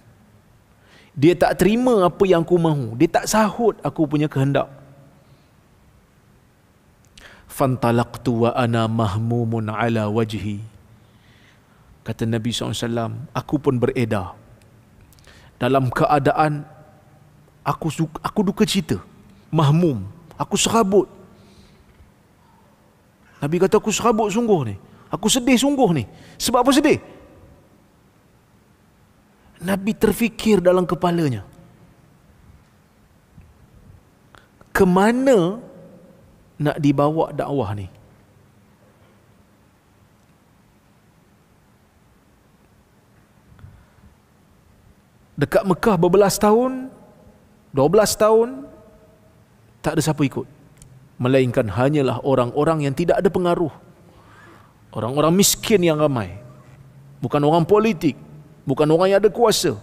Dia tak terima apa yang aku mahu. Dia tak sahut aku punya kehendak. Fantalaqtu wa ana mahmumun ala wajhi. Kata Nabi SAW, aku pun beredar dalam keadaan aku duka cita, mahmum, aku serabut. Nabi kata aku serabut sungguh ni, aku sedih sungguh ni. Sebab apa sedih? Nabi terfikir dalam kepalanya, ke mana nak dibawa dakwah ni? Dekat Mekah berbelas tahun, 12 tahun, tak ada siapa ikut. Melainkan hanyalah orang-orang yang tidak ada pengaruh. Orang-orang miskin yang ramai. Bukan orang politik, bukan orang yang ada kuasa.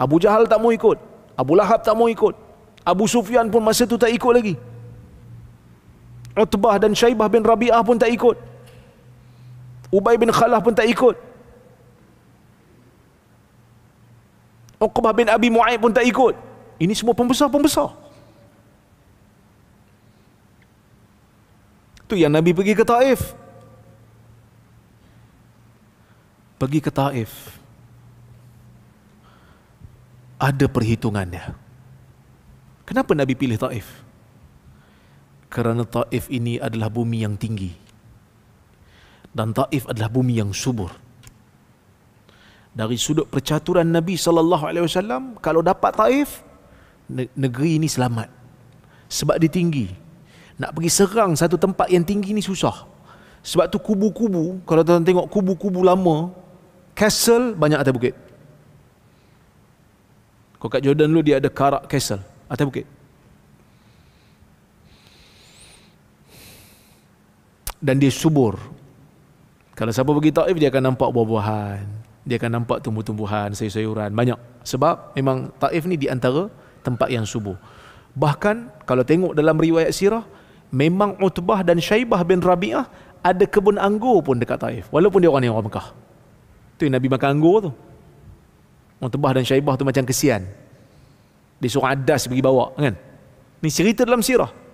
Abu Jahal tak mau ikut, Abu Lahab tak mau ikut, Abu Sufyan pun masa tu tak ikut lagi. Utbah dan Syaibah bin Rabi'ah pun tak ikut. Ubay bin Khalaf pun tak ikut. Uqbah bin Abi Mu'aid pun tak ikut. Ini semua pembesar-pembesar. Tu yang Nabi pergi ke Taif. Pergi ke Taif, ada perhitungannya. Kenapa Nabi pilih Taif? Kerana Taif ini adalah bumi yang tinggi. Dan Taif adalah bumi yang subur. Dari sudut percaturan Nabi SAW, kalau dapat Taif, negeri ini selamat. Sebab dia tinggi. Nak pergi serang satu tempat yang tinggi ni susah. Sebab tu kubu-kubu, kalau tuan tengok kubu-kubu lama, castle banyak atas bukit. Kalau kat Jordan dulu dia ada Karak Castle atas bukit. Dan dia subur. Kalau siapa pergi Taif, dia akan nampak buah-buahan, dia akan nampak tumbuh-tumbuhan, sayur-sayuran, banyak. Sebab memang Taif ni di antara tempat yang subur. Bahkan kalau tengok dalam riwayat sirah, memang Utbah dan Syaibah bin Rabi'ah ada kebun anggur pun dekat Taif, walaupun dia orang Mekah. Tu yang Nabi makan anggur tu. Utbah dan Syaibah tu macam kesian, dia suruh adas pergi bawa, kan? Ni cerita dalam sirah.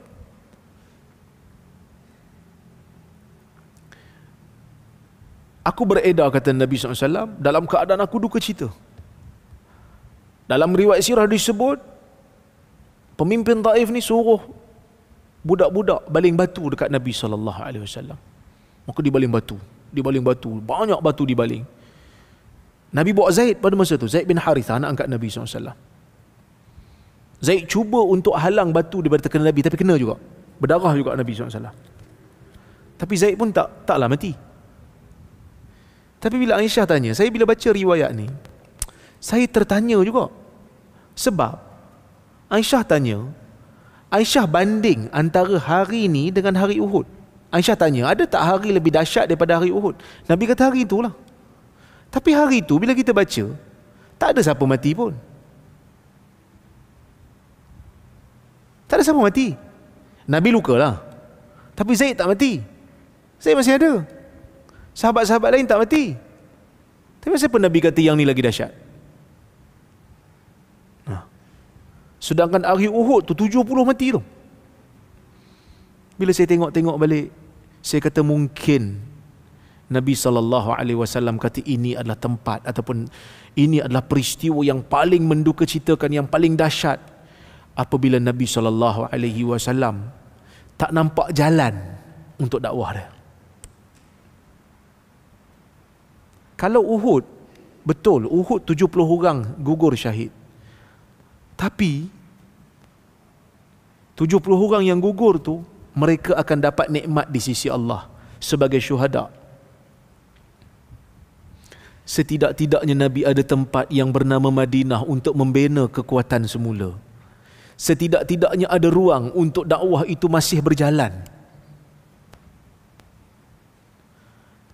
Aku beredar, kata Nabi SAW, dalam keadaan aku duka cita. Dalam riwayat sirah disebut, pemimpin Taif ni suruh budak-budak baling batu dekat Nabi SAW. Maka dibaling batu, banyak batu dibaling. Nabi bawa Zaid pada masa tu, Zaid bin Harithah, anak angkat Nabi SAW. Zaid cuba untuk halang batu daripada terkena Nabi, tapi kena juga, berdarah juga Nabi SAW. Tapi Zaid pun taklah mati. Tapi bila Aisyah tanya, saya bila baca riwayat ni, saya tertanya juga. Sebab Aisyah tanya, Aisyah banding antara hari ni dengan hari Uhud. Aisyah tanya, ada tak hari lebih dahsyat daripada hari Uhud? Nabi kata hari itulah. Tapi hari itu bila kita baca, tak ada siapa mati pun. Tak ada siapa mati. Nabi lukalah, tapi Zaid tak mati. Zaid masih ada. Sahabat-sahabat lain tak mati. Tapi siapa Nabi kata yang ni lagi dahsyat? Sedangkan hari Uhud tu 70 mati tu. Bila saya tengok-tengok balik, saya kata mungkin Nabi SAW kata ini adalah tempat ataupun ini adalah peristiwa yang paling mendukacitakan, yang paling dahsyat apabila Nabi SAW tak nampak jalan untuk dakwah dia. Kalau Uhud, betul, Uhud 70 orang gugur syahid. Tapi 70 orang yang gugur tu, mereka akan dapat nikmat di sisi Allah sebagai syuhada. Setidak-tidaknya Nabi ada tempat yang bernama Madinah untuk membina kekuatan semula. Setidak-tidaknya ada ruang untuk dakwah itu masih berjalan.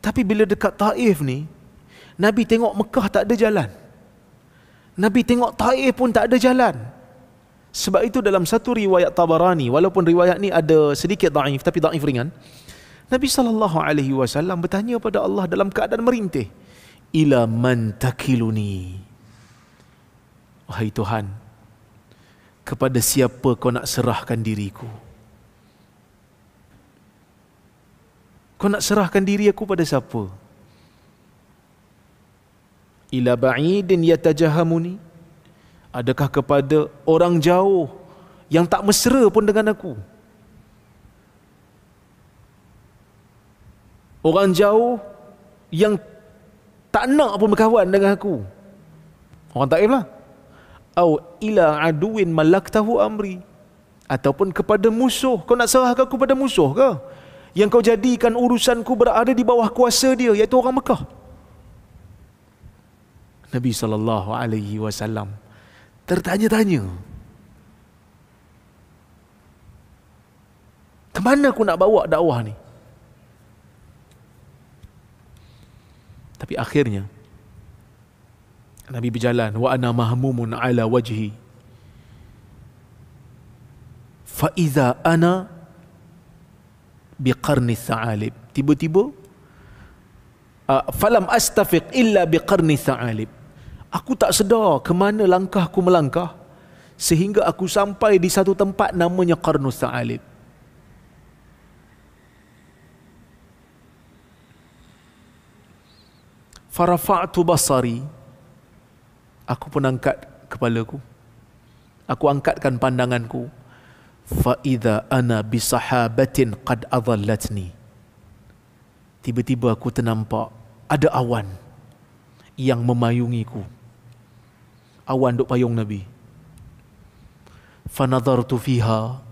Tapi bila dekat Taif ni, Nabi tengok Mekah tak ada jalan. Nabi tengok Taif pun tak ada jalan. Sebab itu dalam satu riwayat Tabarani, walaupun riwayat ni ada sedikit daif, tapi daif ringan, Nabi SAW bertanya pada Allah dalam keadaan merintih, ila man takiluni, wahai Tuhan, kepada siapa kau nak serahkan diriku? Kau nak serahkan diri aku pada siapa? Ila ba'idin yatajahamuni, adakah kepada orang jauh yang tak mesra pun dengan aku? Orang jauh yang tak nak pun berkawan dengan aku. Orang Taif lah. Au ila aduin malaktahu amri, ataupun kepada musuh. Kau nak serahkan aku pada musuh ke? Yang kau jadikan urusanku berada di bawah kuasa dia, iaitu orang Mekah. Nabi SAW tertanya-tanya, ke mana aku nak bawa dakwah ni? Tapi akhirnya Nabi berjalan, wa ana mahmumun ala wajhi fa iza ana biqarni tha'alib. Tiba-tiba falam astafiq illa biqarni tha'alib. Aku tak sedar ke mana langkahku melangkah sehingga aku sampai di satu tempat namanya Qarnus Tha'alib. Farafa'tu basari, aku pun angkat kepalaku, aku angkatkan pandanganku. Fa idza ana bi sahabatin qad adallatni. Tiba-tiba aku ternampak ada awan yang memayungiku. Awan duk payung Nabi. Fa nadartu fiha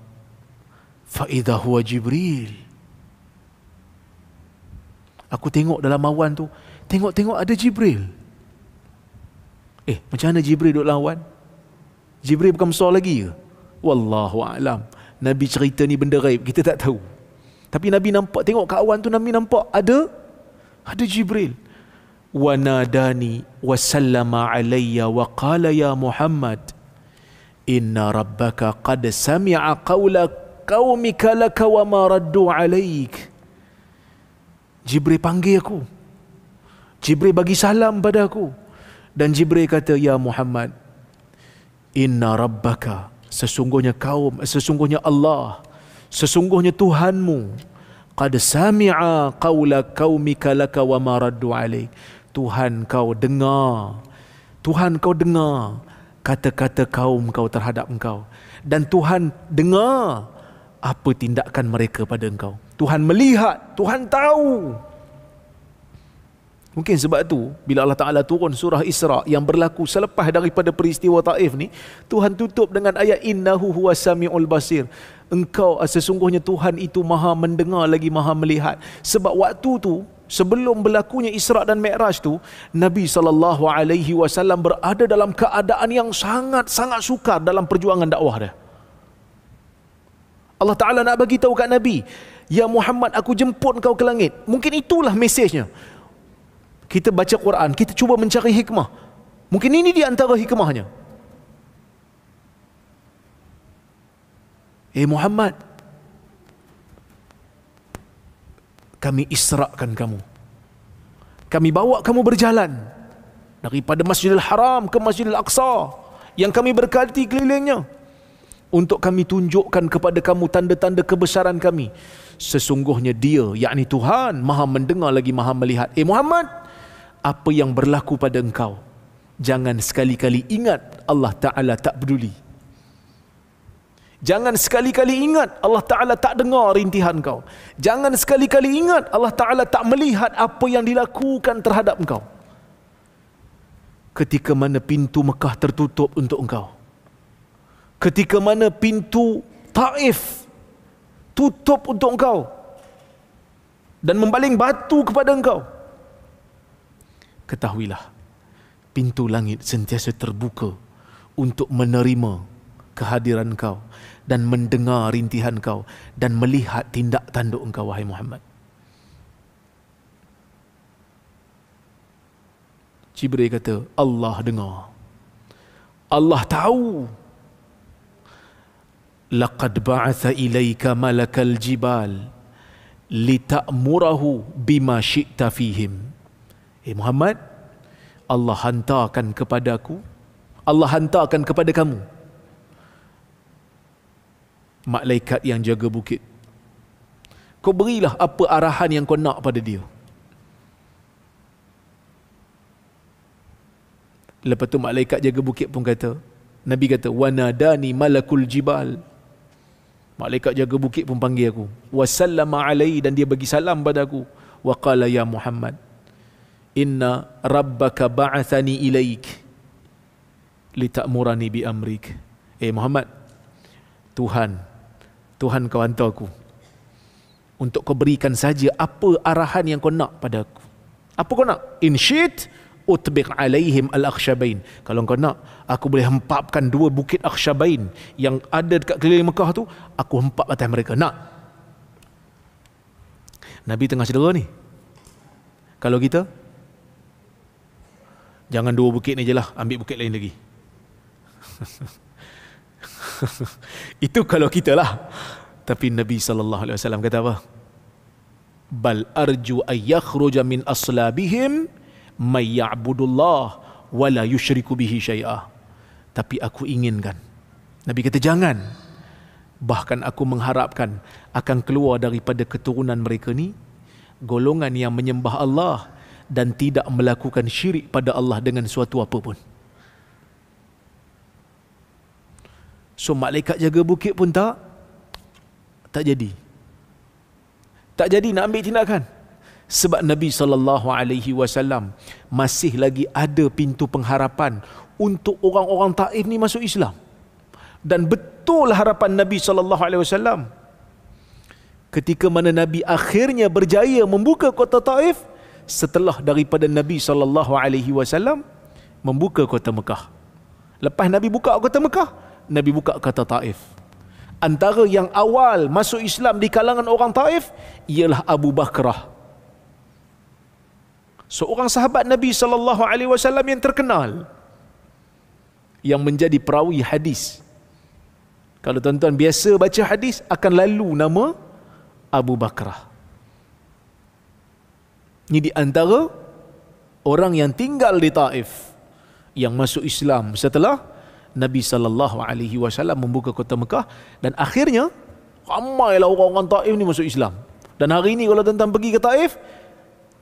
fa idza huwa Jibril. Aku tengok dalam awan tu, tengok ada Jibril. Macam mana Jibril duduk dalam awan? Jibril bukan besar lagi ke? Wallahu a'lam. Nabi cerita ni benda gaib, kita tak tahu. Tapi Nabi nampak, tengok kat awan tu Nabi nampak ada Jibril. Wa nadani wa sallama alayya wa qala ya Muhammad inna rabbaka qad sami'a qawla qaumika laka wa ma raddu alayk. Jibril panggil aku, Jibril bagi salam pada aku, dan Jibril kata, ya Muhammad, inna rabbaka, sesungguhnya Allah, sesungguhnya Tuhanmu, qad sami'a qawla qaumika laka wa ma raddu alayk. Tuhan kau dengar kata-kata kaum kau terhadap engkau, dan Tuhan dengar apa tindakan mereka pada engkau. Tuhan melihat, Tuhan tahu. Mungkin sebab tu bila Allah Ta'ala turun surah Isra yang berlaku selepas daripada peristiwa Taif ni, Tuhan tutup dengan ayat innahu huwas samiul basir. Engkau, sesungguhnya Tuhan itu maha mendengar lagi maha melihat. Sebab waktu tu, sebelum berlakunya Isra dan Mi'raj tu, Nabi SAW berada dalam keadaan yang sangat-sangat sukar dalam perjuangan dakwah dia. Allah Ta'ala nak bagi tahu kat Nabi, ya Muhammad, aku jemput kau ke langit. Mungkin itulah mesejnya. Kita baca Quran, kita cuba mencari hikmah. Mungkin ini di antara hikmahnya. Muhammad, kami israkan kamu. Kami bawa kamu berjalan daripada Masjidil Haram ke Masjidil Aqsa yang kami berkati kelilingnya, untuk kami tunjukkan kepada kamu tanda-tanda kebesaran kami. Sesungguhnya Dia, yakni Tuhan, maha mendengar lagi maha melihat. Muhammad, apa yang berlaku pada engkau, jangan sekali-kali ingat Allah Ta'ala tak peduli. Jangan sekali-kali ingat Allah Ta'ala tak dengar rintihan kau. Jangan sekali-kali ingat Allah Ta'ala tak melihat apa yang dilakukan terhadap engkau. ketika mana pintu Mekah tertutup untuk engkau, ketika mana pintu Taif tutup untuk engkau dan membaling batu kepada engkau, ketahuilah pintu langit sentiasa terbuka untuk menerima kehadiran engkau dan mendengar rintihan engkau dan melihat tindak tanduk engkau, wahai Muhammad. Jibril kata, Allah dengar, Allah tahu. Laqad ba'atha ilaika malakal jibal lita'murahu bima syi'ta fihim. Muhammad, Allah hantarkan kepadaku, Allah hantarkan kepada kamu malaikat yang jaga bukit. Kau berilah apa arahan yang kau nak pada dia. Lepas tu malaikat jaga bukit pun kata, Nabi kata, wanadani malakul jibal. Malaikat jaga bukit pun panggil aku. Wasallama alai, dan dia bagi salam pada aku. Wa qala ya Muhammad, inna rabbaka ba'athani ilaik lita'murani bi amrik. Muhammad, Tuhan kau hantar aku untuk kau berikan saja apa arahan yang kau nak pada aku. Apa kau nak? In syit utbiq alaihim al-akhshabain. Kalau kau nak, aku boleh hempapkan 2 bukit akhshabain yang ada dekat keliling Mekah tu, aku hempap atas mereka. Nak? Nabi tengah cedera ni. Kalau kita, jangan 2 bukit ni je lah, ambil bukit lain lagi. Itu kalau kita lah. Tapi Nabi SAW kata apa? Bal arju ay yakhruja min aslabihim may ya'budullah wa la yusyriku bihi syai'ah. Tapi aku inginkan, Nabi kata jangan, bahkan aku mengharapkan akan keluar daripada keturunan mereka ni golongan yang menyembah Allah dan tidak melakukan syirik pada Allah dengan suatu apa pun. So malaikat jaga bukit pun tak jadi. Tak jadi nak ambil tindakan. Sebab Nabi SAW masih lagi ada pintu pengharapan untuk orang-orang Taif ni masuk Islam. Dan betul harapan Nabi SAW. Ketika mana Nabi akhirnya berjaya membuka kota Taif setelah daripada Nabi SAW membuka kota Mekah. Lepas Nabi buka kota Mekah, Nabi buka kota Taif. Antara yang awal masuk Islam di kalangan orang Taif ialah Abu Bakrah, seorang sahabat Nabi SAW yang terkenal, yang menjadi perawi hadis. Kalau tuan-tuan biasa baca hadis, akan lalu nama Abu Bakrah. Ini di antara orang yang tinggal di Taif yang masuk Islam setelah Nabi SAW membuka kota Mekah, dan akhirnya ramailah orang-orang Taif ni masuk Islam. Dan hari ini kalau tuan-tuan pergi ke Taif,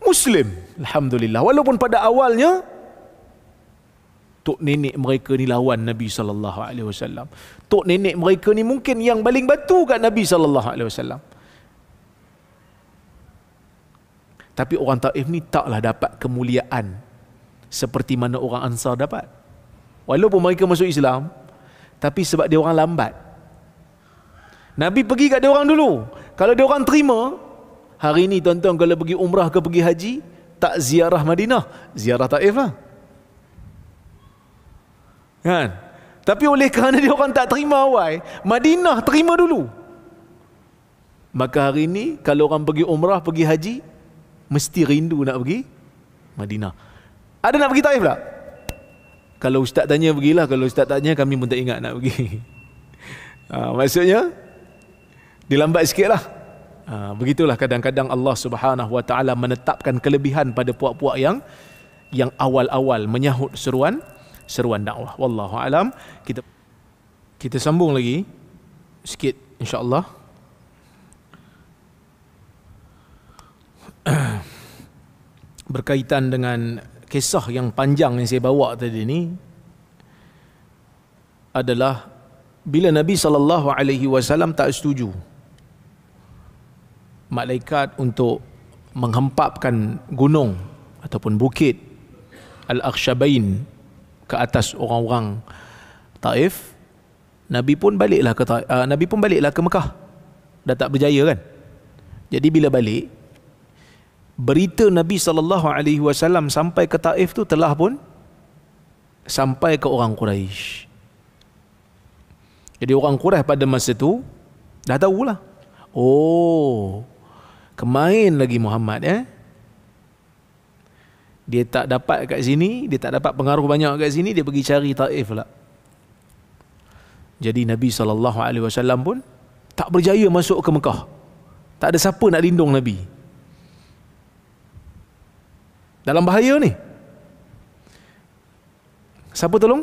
Muslim, alhamdulillah. Walaupun pada awalnya tok nenek mereka ni lawan Nabi SAW. Tok nenek mereka ni mungkin yang baling batu kat Nabi SAW. Tapi orang Taif ni taklah dapat kemuliaan seperti mana orang Ansar dapat. Walaupun mereka masuk Islam, tapi sebab dia orang lambat. Nabi pergi kat dia orang dulu. Kalau dia orang terima, hari ni tuan-tuan kalau pergi umrah ke pergi haji, tak ziarah Madinah, ziarah Taif lah. Kan? Tapi oleh kerana dia orang tak terima awal, Madinah terima dulu. Maka hari ni kalau orang pergi umrah, pergi haji, mesti rindu nak pergi Madinah. Ada nak pergi Taif tak? Kalau ustaz tanya, pergilah. Kalau ustaz tanya, kami pun tak ingat nak pergi. Maksudnya dilambat sikit lah. Begitulah kadang-kadang Allah Subhanahu Wa Taala menetapkan kelebihan pada puak-puak yang awal-awal menyahut seruan dakwah. Wallahu alam. Kita sambung lagi sikit insya-Allah. Berkaitan dengan kisah yang panjang yang saya bawa tadi ni, adalah bila Nabi SAW tak setuju malaikat untuk menghempapkan gunung ataupun bukit Al-Akhshabain ke atas orang-orang Taif, Nabi pun baliklah ke Mekah. Dah tak berjaya kan. Jadi bila balik, berita Nabi SAW sampai ke Taif tu telah pun sampai ke orang Quraisy. Jadi orang Quraisy pada masa tu dah tahulah. Oh, kemain lagi Muhammad dia tak dapat kat sini, dia tak dapat pengaruh banyak kat sini, dia pergi cari Taif pula. Jadi Nabi SAW pun tak berjaya masuk ke Mekah. Tak ada siapa nak lindung Nabi. Dalam bahaya ni. Siapa tolong?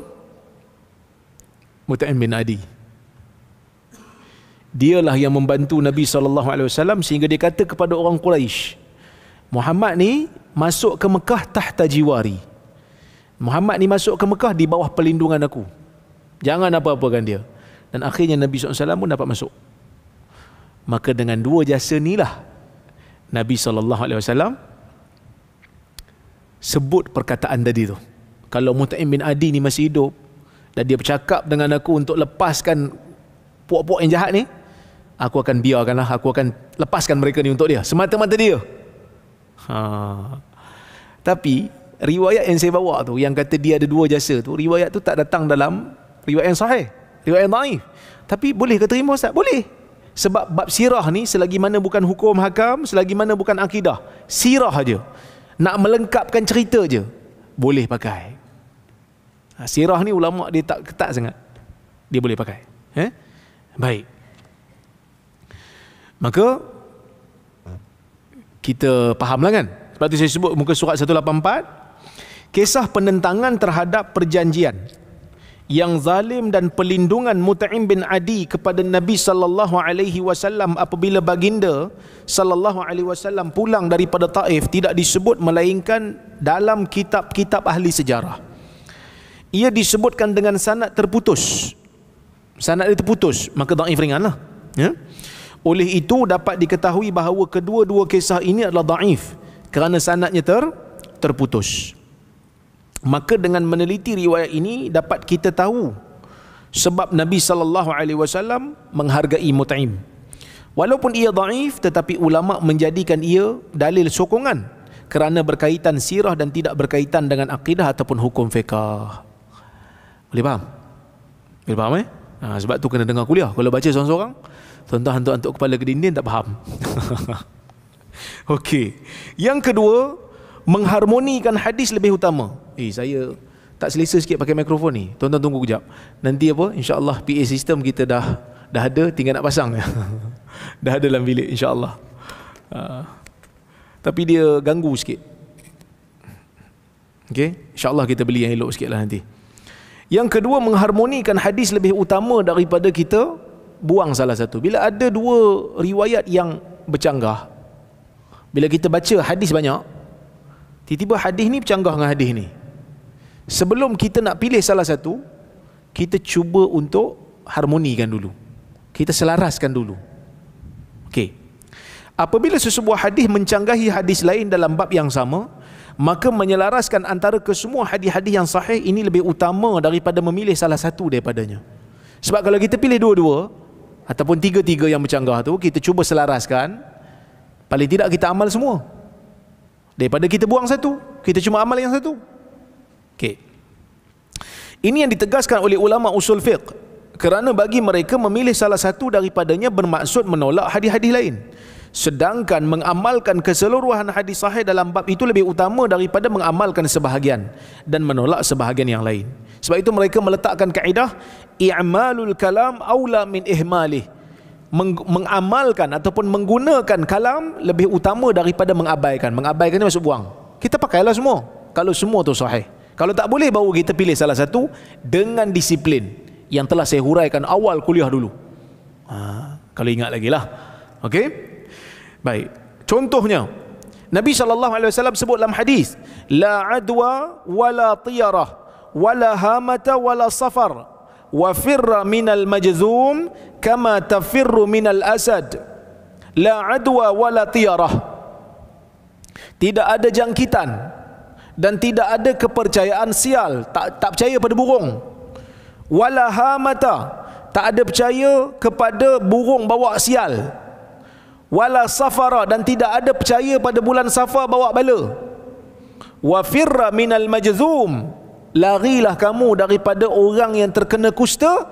Mut'im bin Adi. Dialah yang membantu Nabi SAW sehingga dia kata kepada orang Quraisy, Muhammad ni masuk ke Mekah tahta jiwari. Muhammad ni masuk ke Mekah di bawah perlindungan aku. Jangan apa-apakan dia. Dan akhirnya Nabi SAW pun dapat masuk. Maka dengan dua jasa inilah Nabi SAW sebut perkataan tadi tu. Kalau Mut'im bin Adi ni masih hidup dan dia bercakap dengan aku untuk lepaskan puak-puak yang jahat ni, aku akan biarkanlah, aku akan lepaskan mereka ni untuk dia, semata-mata dia. Tapi riwayat yang saya bawa tu yang kata dia ada dua jasa tu, riwayat tu tak datang dalam riwayat yang sahih, riwayat yang dhaif. Tapi boleh ke terima Ustaz? Boleh. Sebab bab sirah ni selagi mana bukan hukum hakam, selagi mana bukan akidah, sirah aja, nak melengkapkan cerita je, boleh pakai. Sirah ni ulama dia tak ketat sangat, dia boleh pakai. Baik. Maka kita fahamlah kan. Sebab tu saya sebut muka surat 184, kisah penentangan terhadap perjanjian yang zalim dan pelindungan Mut'im bin Adi kepada Nabi SAW apabila baginda SAW pulang daripada Taif tidak disebut melainkan dalam kitab-kitab ahli sejarah. Ia disebutkan dengan sanad terputus. Sanad dia terputus, maka dhaif ringanlah. Oleh itu dapat diketahui bahawa kedua-dua kisah ini adalah dhaif kerana sanadnya terputus. Maka dengan meneliti riwayat ini dapat kita tahu sebab Nabi SAW menghargai Mut'im. Walaupun ia dhaif, tetapi ulama menjadikan ia dalil sokongan kerana berkaitan sirah dan tidak berkaitan dengan akidah ataupun hukum fiqh. Boleh faham? Boleh faham sebab tu kena dengar kuliah. Kalau baca seorang-seorang, tuan-tuan hantuk-hantuk kepala ke dinding tak faham. Okey. Yang kedua, mengharmonikan hadis lebih utama. Saya tak selesa sikit pakai mikrofon ni. Tuan-tuan tunggu kejap. Nanti apa? InsyaAllah PA system kita dah ada, tinggal nak pasang. Dah ada dalam bilik insyaAllah. Tapi dia ganggu sikit. Okey, insyaAllah kita beli yang elok sikit lah nanti. Yang kedua, mengharmonikan hadis lebih utama daripada kita buang salah satu. Bila ada dua riwayat yang bercanggah, bila kita baca hadis banyak, tiba-tiba hadis ni bercanggah dengan hadis ni, sebelum kita nak pilih salah satu, kita cuba untuk harmonikan dulu, kita selaraskan dulu. Okey. Apabila sesebuah hadis mencanggahi hadis lain dalam bab yang sama, maka menyelaraskan antara kesemua hadis-hadis yang sahih ini lebih utama daripada memilih salah satu daripadanya. Sebab kalau kita pilih dua-dua ataupun tiga-tiga yang bercanggah tu, kita cuba selaraskan, paling tidak kita amal semua daripada kita buang satu, kita cuma amal yang satu. Okey. Ini yang ditegaskan oleh ulama usul fiqh, kerana bagi mereka memilih salah satu daripadanya bermaksud menolak hadis-hadis lain. Sedangkan mengamalkan keseluruhan hadis sahih dalam bab itu lebih utama daripada mengamalkan sebahagian dan menolak sebahagian yang lain. Sebab itu mereka meletakkan kaedah i'malul kalam aula min ihmalih. Mengamalkan ataupun menggunakan kalam lebih utama daripada mengabaikan. Mengabaikan ni maksud buang. Kita pakailah semua kalau semua tu sahih. Kalau tak boleh, baru kita pilih salah satu dengan disiplin yang telah saya huraikan awal kuliah dulu. Kalau ingat lagi lah. Okey. Baik. Contohnya, Nabi SAW sebut dalam hadis, la adwa wala tiyarah wala hamata wala safar wa firra minal majzum kama tafirru minal asad. La adwa wala tiyarah. Tidak ada jangkitan dan tidak ada kepercayaan sial, tak percaya pada burung. Wala hamata, tak ada percaya kepada burung bawa sial. Wala safara, dan tidak ada percaya pada bulan Safar bawa bala. Wa firra minal majzum, larilah kamu daripada orang yang terkena kusta,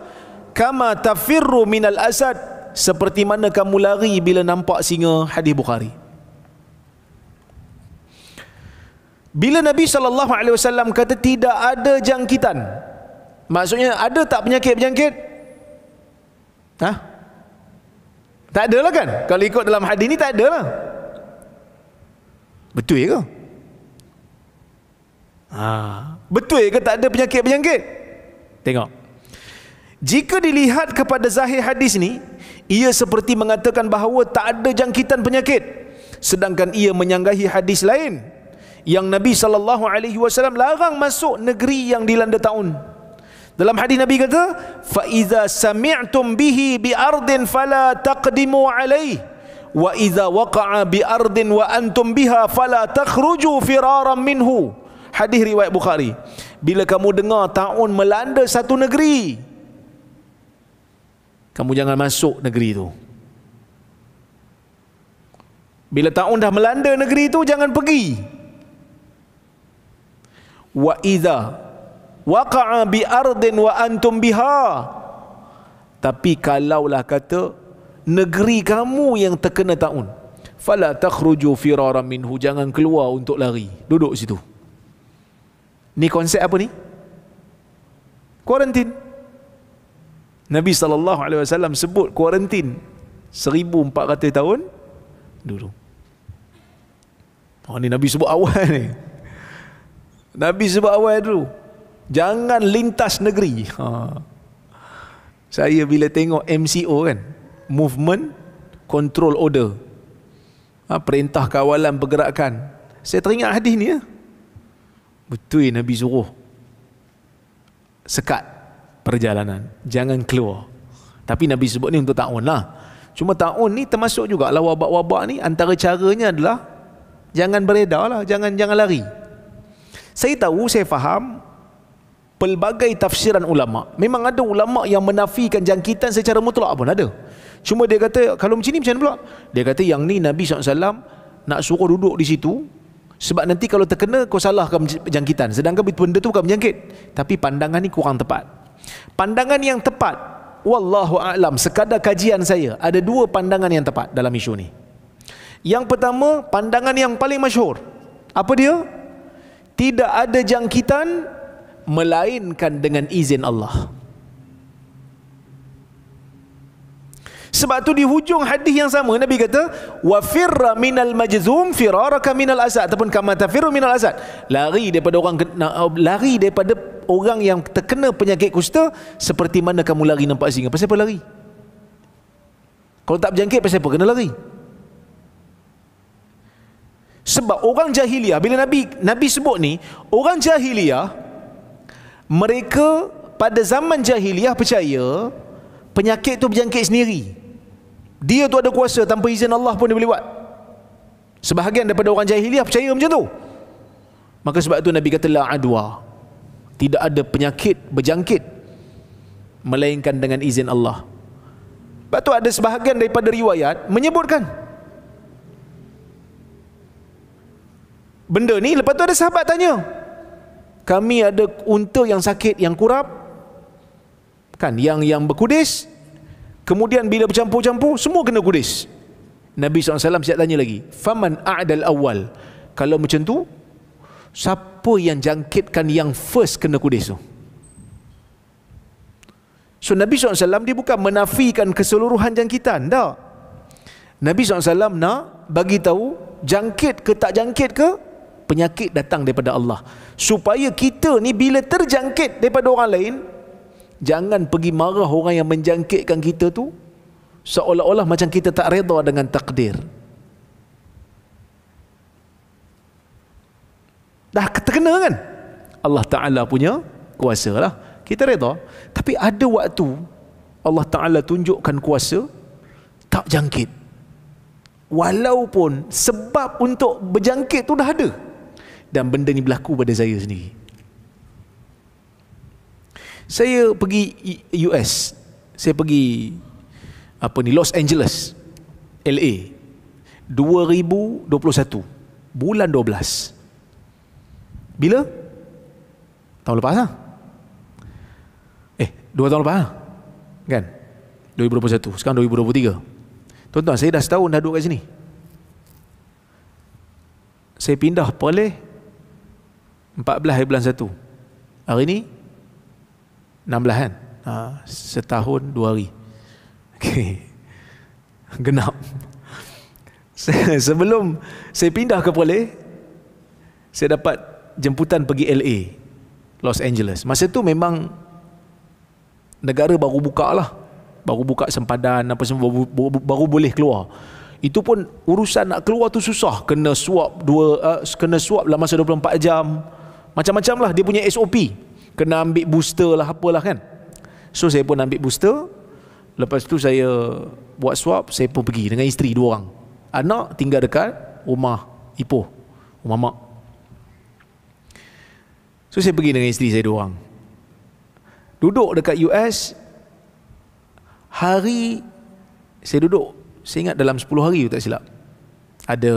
kama tafirru minal asad, seperti mana kamu lari bila nampak singa. Hadis Bukhari. Bila Nabi SAW kata tidak ada jangkitan, maksudnya ada tak penyakit-penyakit? Tak ada lah kan? Kalau ikut dalam hadis ni tak ada lah. Betul ke? Betul ke tak ada penyakit-penyakit? Tengok. Jika dilihat kepada zahir hadis ni, ia seperti mengatakan bahawa tak ada jangkitan penyakit, sedangkan ia menyanggahi hadis lain yang Nabi SAW larang masuk negeri yang dilanda taun. Dalam hadis Nabi kata, fa iza sami'tum bihi bi ardin fala taqdimu alaihi wa iza waqa'a bi ardin wa antum biha fala takhruju firaran minhu. Hadis riwayat Bukhari. Bila kamu dengar taun melanda satu negeri, kamu jangan masuk negeri itu. Bila taun dah melanda negeri itu, jangan pergi. Wa idza waqa'a bi ardin wa antum biha, tapi kalaulah kata negeri kamu yang terkena taun, fala takhruju firaran minhu, jangan keluar untuk lari, duduk situ. Ni konsep apa ni? Kuarantin. Nabi SAW sebut kuarantin 1400 tahun dulu. Ni Nabi sebut awal ni. Nabi sebut awal dulu, jangan lintas negeri. Saya bila tengok MCO kan, Movement Control Order, perintah kawalan pergerakan, saya teringat hadis ni ya. Betul, Nabi suruh sekat perjalanan, jangan keluar. Tapi Nabi sebut ni untuk taun lah. Cuma taun ni termasuk juga lah wabak-wabak ni, antara caranya adalah jangan beredar lah, jangan lari. Saya tahu, saya faham pelbagai tafsiran ulama. Memang ada ulama yang menafikan jangkitan secara mutlak pun ada. Cuma dia kata, kalau macam ni macam mana pula? Dia kata yang ni Nabi SAW nak suruh duduk di situ, sebab nanti kalau terkena kau salahkan jangkitan, sedangkan benda tu bukan menjangkit. Tapi pandangan ni kurang tepat. Pandangan yang tepat, wallahu a'lam, sekadar kajian saya, ada dua pandangan yang tepat dalam isu ni. Yang pertama, pandangan yang paling masyhur. Apa dia? Tidak ada jangkitan melainkan dengan izin Allah. Sebab tu di hujung hadis yang sama Nabi kata, wa firra minal majzum firaraka minal asad, ataupun kama tafirru minal asad, lari daripada orang yang terkena penyakit kusta seperti mana kamu lari nampak singa. Pasal apa lari? Kalau tak berjangkit, pasal apa kena lari? Sebab orang jahiliah, bila Nabi sebut ni, orang jahiliah, mereka pada zaman jahiliah percaya penyakit tu berjangkit sendiri. Dia tu ada kuasa, tanpa izin Allah pun dia boleh buat. Sebahagian daripada orang jahiliah percaya macam tu. Maka sebab tu Nabi kata la adwa, tidak ada penyakit berjangkit melainkan dengan izin Allah. Sebab tu ada sebahagian daripada riwayat menyebutkan benda ni. Lepas tu ada sahabat tanya, kami ada unta yang sakit, yang kurap kan, yang berkudis, kemudian bila bercampur-campur semua kena kudis. Nabi SAW siap tanya lagi, faman a'dal awal, kalau macam tu siapa yang jangkitkan yang first kena kudis tu? So Nabi SAW dia bukan menafikan keseluruhan jangkitan, tak. Nabi SAW nak bagi tahu jangkit ke tak jangkit ke, penyakit datang daripada Allah, supaya kita ni bila terjangkit daripada orang lain, jangan pergi marah orang yang menjangkitkan kita tu, seolah-olah macam kita tak redha dengan takdir. Dah terkena kan, Allah Ta'ala punya kuasa lah, kita redha. Tapi ada waktu Allah Ta'ala tunjukkan kuasa, tak jangkit, walaupun sebab untuk berjangkit tu dah ada. Dan benda ni berlaku pada saya sendiri. Saya pergi US. Saya pergi Los Angeles, LA 2021 bulan 12. Bila? Tahun lepas lah. 2 tahun lepas lah. Kan? 2021. Sekarang 2023. Tuan-tuan, saya dah setahun dah duduk kat sini. Saya pindah Perlis 14 hari bulan 1. Hari ni 16 kan? Setahun 2 hari. Okay. Genap. Sebelum saya pindah ke Perlis, saya dapat jemputan pergi LA, Los Angeles. Masa tu memang negara baru buka lah. Baru buka sempadan apa semua, baru boleh keluar. Itu pun urusan nak keluar tu susah. Kena swab dalam masa 24 jam. Macam-macam lah dia punya SOP. Kena ambil booster lah apalah kan. So saya pun ambil booster. Lepas tu saya buat swab. Saya pun pergi dengan isteri 2 orang. Anak tinggal dekat rumah Ipoh, rumah mak. So saya pergi dengan isteri saya 2 orang. Duduk dekat US. Hari saya duduk, saya ingat dalam 10 hari tak silap, ada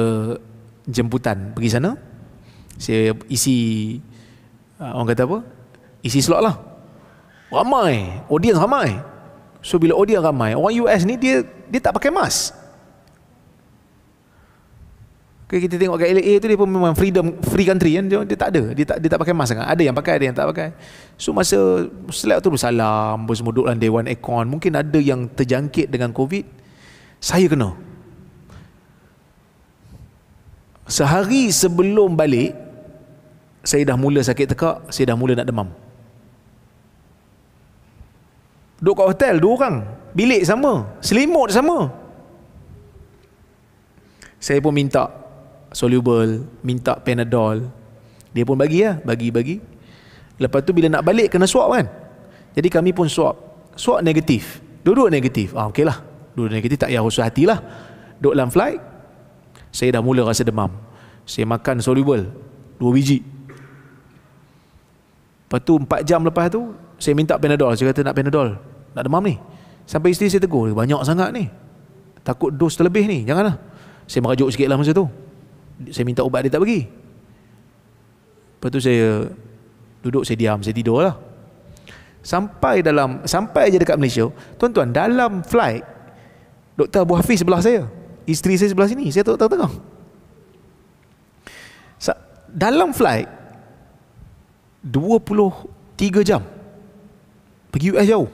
jemputan pergi sana. Saya isi orang kata apa, isi slot lah. Ramai, audience ramai. So bila audience ramai, orang US ni dia tak pakai mask. Okay, kita tengok kat LA tu dia pun memang free country kan, dia tak ada, dia tak pakai mask kan. Ada yang pakai, ada yang tak pakai. So masa selek tu bersalam, semua duduk dalam Dewan Aircon. Mungkin ada yang terjangkit dengan COVID. Saya kena. Sehari sebelum balik, saya dah mula sakit tekak, saya dah mula nak demam. Duduk kat hotel 2 orang, bilik sama, selimut sama. Saya pun minta soluble, minta Panadol. Dia pun bagi lah, bagi. Lepas tu bila nak balik kena swab kan. Jadi kami pun swab negatif. Duduk negatif. Okey lah, duduk negatif, tak payah usah hati lah. Duduk dalam flight, saya dah mula rasa demam. Saya makan soluble 2 biji. Lepas tu 4 jam lepas tu saya minta Panadol. Saya kata nak Panadol, nak demam ni. Sampai isteri saya tegur, banyak sangat ni, takut dos terlebih ni, janganlah. Saya merajuk sikit lah masa tu. Saya minta ubat, dia tak bagi. Lepas tu saya duduk, saya diam, saya tidur lah. Sampai je dekat Malaysia, tuan-tuan, dalam flight Dr. Abu Hafiz sebelah saya, isteri saya sebelah sini, saya duduk tengah-tengah. Dalam flight 23 jam pergi US jauh.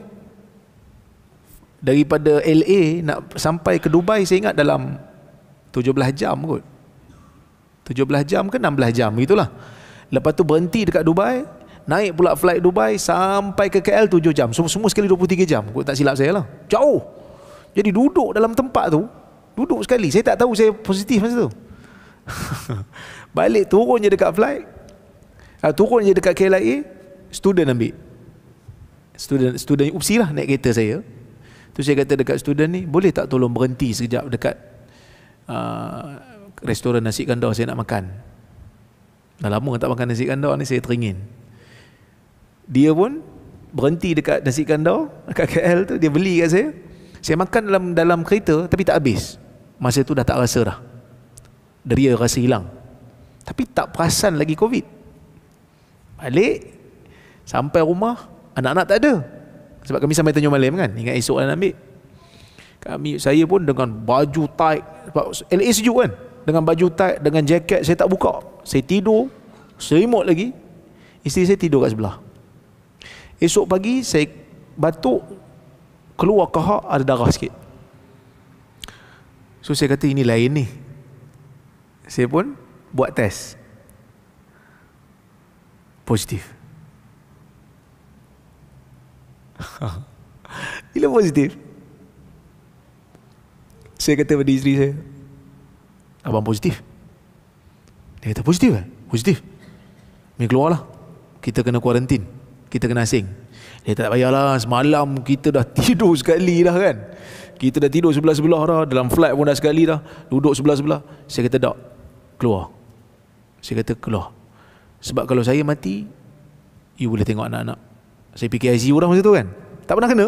Daripada LA nak sampai ke Dubai, saya ingat dalam 17 jam kot, 17 jam ke 16 jam gitulah. Lepas tu berhenti dekat Dubai, naik pula flight Dubai sampai ke KL 7 jam. Semua sekali 23 jam kot, tak silap saya lah. Jauh. Jadi duduk dalam tempat tu, duduk sekali, saya tak tahu saya positif masa tu. Balik turun je dekat flight, turun je dekat KLIA, student ambil. Student UPSI lah, naik kereta saya. Tu saya kata dekat student ni, boleh tak tolong berhenti sekejap dekat restoran nasi kandar, saya nak makan. Dah lama tak makan nasi kandar ni, saya teringin. Dia pun berhenti dekat nasi kandar dekat KL tu, dia beli kat saya. Saya makan dalam kereta tapi tak habis. Masa tu dah tak rasa dah, deria rasa hilang, tapi tak perasan lagi COVID. Balik sampai rumah, anak-anak tak ada, sebab kami sampai Tanjung Malim kan, ingat esok nak ambil. Saya pun dengan baju tight, sebab LA sejuk kan, dengan baju tight, dengan jaket, saya tak buka. Saya tidur, selimut lagi. Isteri saya tidur kat sebelah. Esok pagi saya batuk, keluar kahak, ada darah sikit. So saya kata ini lain ni. Saya pun buat test, positif. Bila positif, saya kata pada isteri saya, abang positif. Dia kata positif kan? Positif. Ni keluarlah, kita kena kuarantin, kita kena asing. Dia tak payahlah, semalam kita dah tidur sekali dah kan, kita dah tidur sebelah-sebelah dah, dalam flight pun dah sekali dah, duduk sebelah-sebelah. Saya kata tak, keluar. Saya kata keluar. Sebab kalau saya mati, you boleh tengok anak-anak. Saya fikir ICU orang masa tu kan, tak pernah kena.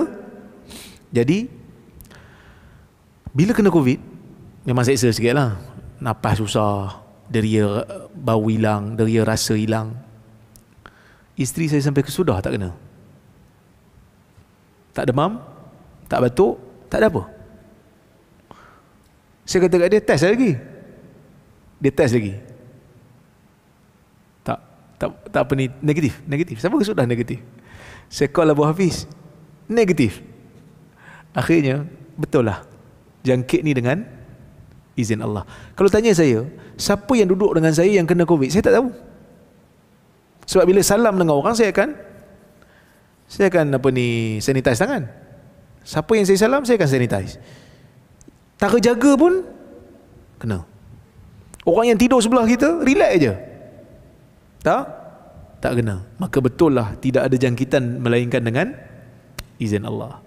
Jadi bila kena COVID, memang seksa sikit lah. Napas susah, deria bau hilang, deria rasa hilang. Isteri saya sampai kesudah tak kena. Tak demam, tak batuk, tak ada apa. Saya kata kat dia, test lagi. Dia test lagi. Tak apa ni, negatif. Siapa kesudah negatif? Saya call Abu Hafiz, negatif. Akhirnya betul lah, jangkit ni dengan izin Allah. Kalau tanya saya, siapa yang duduk dengan saya yang kena COVID, saya tak tahu. Sebab bila salam dengan orang, saya akan sanitize tangan. Siapa yang saya salam, saya akan sanitize. Tara jaga pun kena. Orang yang tidur sebelah kita, relax je, tak kena. Maka betul lah, tidak ada jangkitan melainkan dengan izin Allah.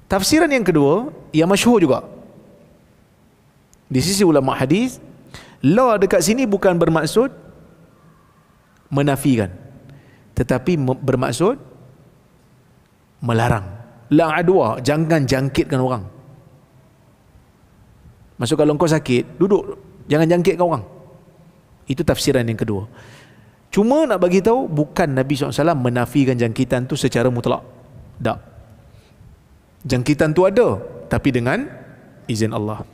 Tafsiran yang kedua, yang masyhur juga di sisi ulama hadis, la dekat sini bukan bermaksud menafikan, tetapi bermaksud melarang. La adwa, jangan jangkitkan orang. Maksud kalau kau sakit, duduk, jangan jangkitkan orang. Itu tafsiran yang kedua. Cuma nak bagi tahu, bukan Nabi SAW menafikan jangkitan tu secara mutlak. Tak. Jangkitan tu ada, tapi dengan izin Allah.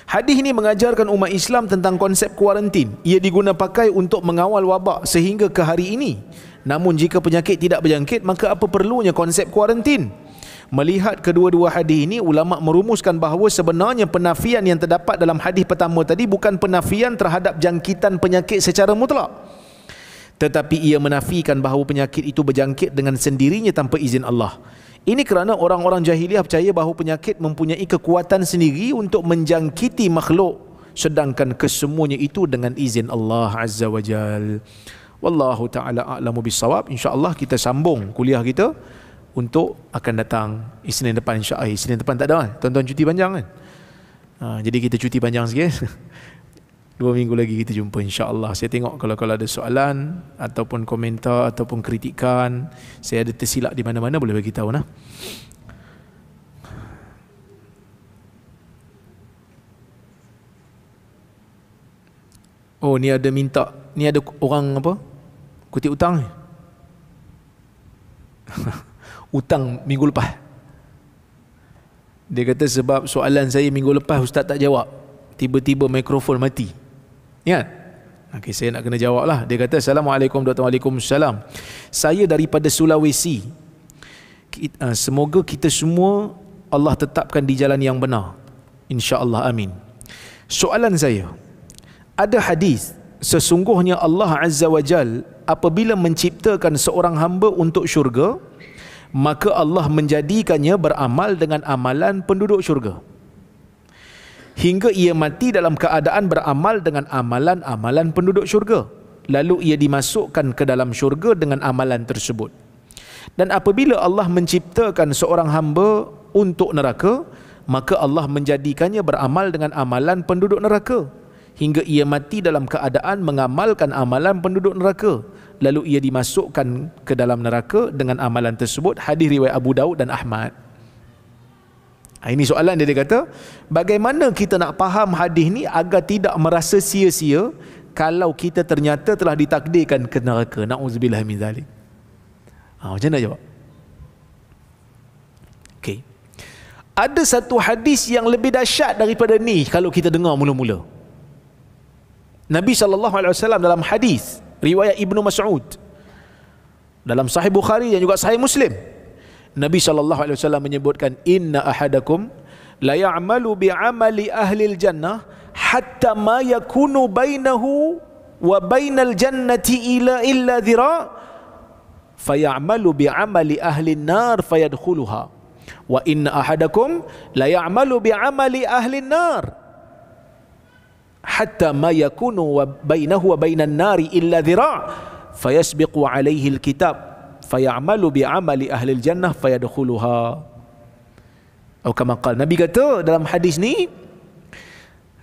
Hadis ini mengajarkan umat Islam tentang konsep kuarantin. Ia diguna pakai untuk mengawal wabak sehingga ke hari ini. Namun jika penyakit tidak berjangkit, maka apa perlunya konsep kuarantin? Melihat kedua-dua hadis ini, ulama merumuskan bahawa sebenarnya penafian yang terdapat dalam hadis pertama tadi bukan penafian terhadap jangkitan penyakit secara mutlak, tetapi ia menafikan bahawa penyakit itu berjangkit dengan sendirinya tanpa izin Allah. Ini kerana orang-orang jahiliah percaya bahawa penyakit mempunyai kekuatan sendiri untuk menjangkiti makhluk, sedangkan kesemuanya itu dengan izin Allah Azza wa Jal. Wallahu ta'ala a'lamu bissawab. InsyaAllah kita sambung kuliah kita untuk akan datang Isnin depan, insyaAllah. Isnin depan tak ada kan? Tuan-tuan cuti panjang kan? Jadi kita cuti panjang sikit. 2 minggu lagi kita jumpa, insyaAllah. Saya tengok kalau ada soalan ataupun komentar ataupun kritikan, saya ada tersilap di mana-mana, boleh bagi tahu nah. Oh, ni ada minta, ni ada orang apa? Kutip hutang ni. Hutang minggu lepas. Dia kata sebab soalan saya minggu lepas ustaz tak jawab, tiba-tiba mikrofon mati. Ingat? Okay, saya nak kena jawab lah. Dia kata, Assalamualaikum Dr. Waalaikumsalam. Saya daripada Sulawesi. Semoga kita semua Allah tetapkan di jalan yang benar. InsyaAllah, amin. Soalan saya, ada hadis, sesungguhnya Allah Azza wa Jal apabila menciptakan seorang hamba untuk syurga, maka Allah menjadikannya beramal dengan amalan penduduk syurga, hingga ia mati dalam keadaan beramal dengan amalan-amalan penduduk syurga. Lalu ia dimasukkan ke dalam syurga dengan amalan tersebut. Dan apabila Allah menciptakan seorang hamba untuk neraka, maka Allah menjadikannya beramal dengan amalan penduduk neraka, hingga ia mati dalam keadaan mengamalkan amalan penduduk neraka. Lalu ia dimasukkan ke dalam neraka dengan amalan tersebut. Hadis riwayat Abu Daud dan Ahmad. Ini soalan dia kata, bagaimana kita nak faham hadis ni agar tidak merasa sia-sia kalau kita ternyata telah ditakdirkan ke neraka? Na'udzubillah min zalik. Macam mana jawab? Okey. Ada satu hadis yang lebih dahsyat daripada ni kalau kita dengar mula-mula. Nabi SAW dalam hadis riwayat Ibnu Mas'ud dalam Sahih Bukhari dan juga Sahih Muslim, Nabi SAW menyebutkan, inna ahadakum la ya'malu bi'amali ahlil jannah hatta ma yakunu bainahu wa bainal jannati illa dhira' faya'malu bi'amali ahlin nar fayadkhuluha wa inna ahadakum la ya'malu bi'amali ahlin nar hatta ma yakunu wa bainahu wa bainan nari illa dhira' fayasbiqu alaihi alkitab fayamalu bi'amali ahlil jannah fayadkhuluha. Atau kama qala, Nabi kata dalam hadis ni,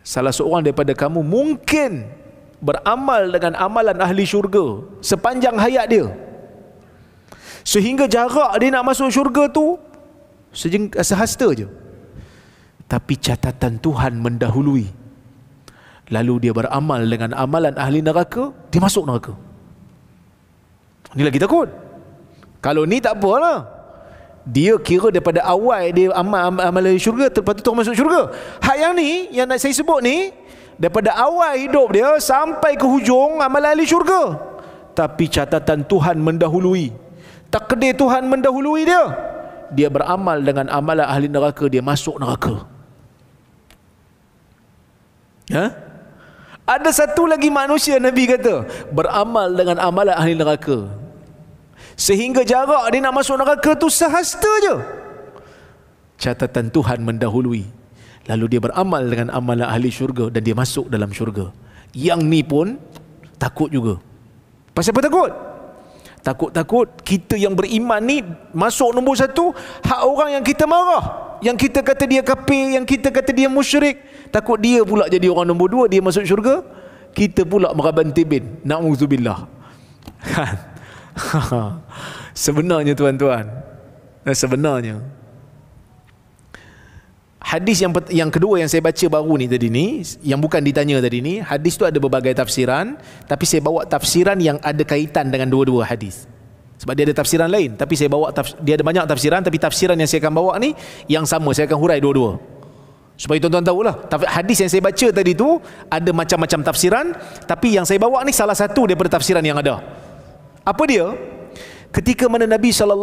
salah seorang daripada kamu mungkin beramal dengan amalan ahli syurga sepanjang hayat dia, sehingga jarak dia nak masuk syurga tu sehasta je, tapi catatan Tuhan mendahului, lalu dia beramal dengan amalan ahli neraka, dia masuk neraka. Ni lagi takut. Kalau ni tak apalah, dia kira daripada awal dia amal syurga, lepas tu masuk syurga. Hak yang ni, yang nak saya sebut ni, daripada awal hidup dia sampai ke hujung amalan ahli syurga, tapi catatan Tuhan mendahului, takdir Tuhan mendahului dia. Dia beramal dengan amalan ahli neraka, dia masuk neraka. Ada satu lagi manusia, Nabi kata, beramal dengan amalan ahli neraka, sehingga jarak dia nak masuk neraka tu sehasta je, catatan Tuhan mendahului, lalu dia beramal dengan amalan ahli syurga dan dia masuk dalam syurga. Yang ni pun takut juga. Pasal apa takut? Takut kita yang beriman ni masuk nombor satu, hak orang yang kita marah, yang kita kata dia kafir, yang kita kata dia musyrik, takut dia pula jadi orang nombor dua, dia masuk syurga, kita pula meraban tibin. Na'udzubillah. Sebenarnya tuan-tuan, sebenarnya hadis yang kedua yang saya baca baru ni tadi ni, yang bukan ditanya tadi ni, hadis tu ada berbagai tafsiran, tapi saya bawa tafsiran yang ada kaitan dengan dua-dua hadis. Sebab dia ada tafsiran lain, tapi saya bawa dia ada banyak tafsiran, tapi tafsiran yang saya akan bawa ni yang sama, saya akan hurai dua-dua. Supaya tuan-tuan tahulah, hadis yang saya baca tadi tu ada macam-macam tafsiran, tapi yang saya bawa ni salah satu daripada tafsiran yang ada. Apa dia? Ketika mana Nabi SAW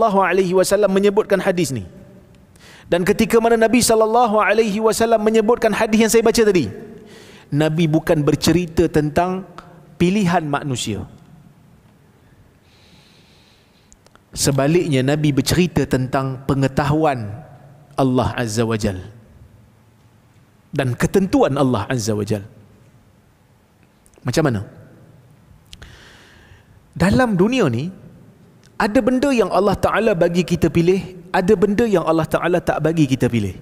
menyebutkan hadis ni, dan ketika mana Nabi SAW menyebutkan hadis yang saya baca tadi, Nabi bukan bercerita tentang pilihan manusia. Sebaliknya, Nabi bercerita tentang pengetahuan Allah Azza wa Jal dan ketentuan Allah Azza wa Jal. Macam mana? Dalam dunia ni, ada benda yang Allah Ta'ala bagi kita pilih, ada benda yang Allah Ta'ala tak bagi kita pilih.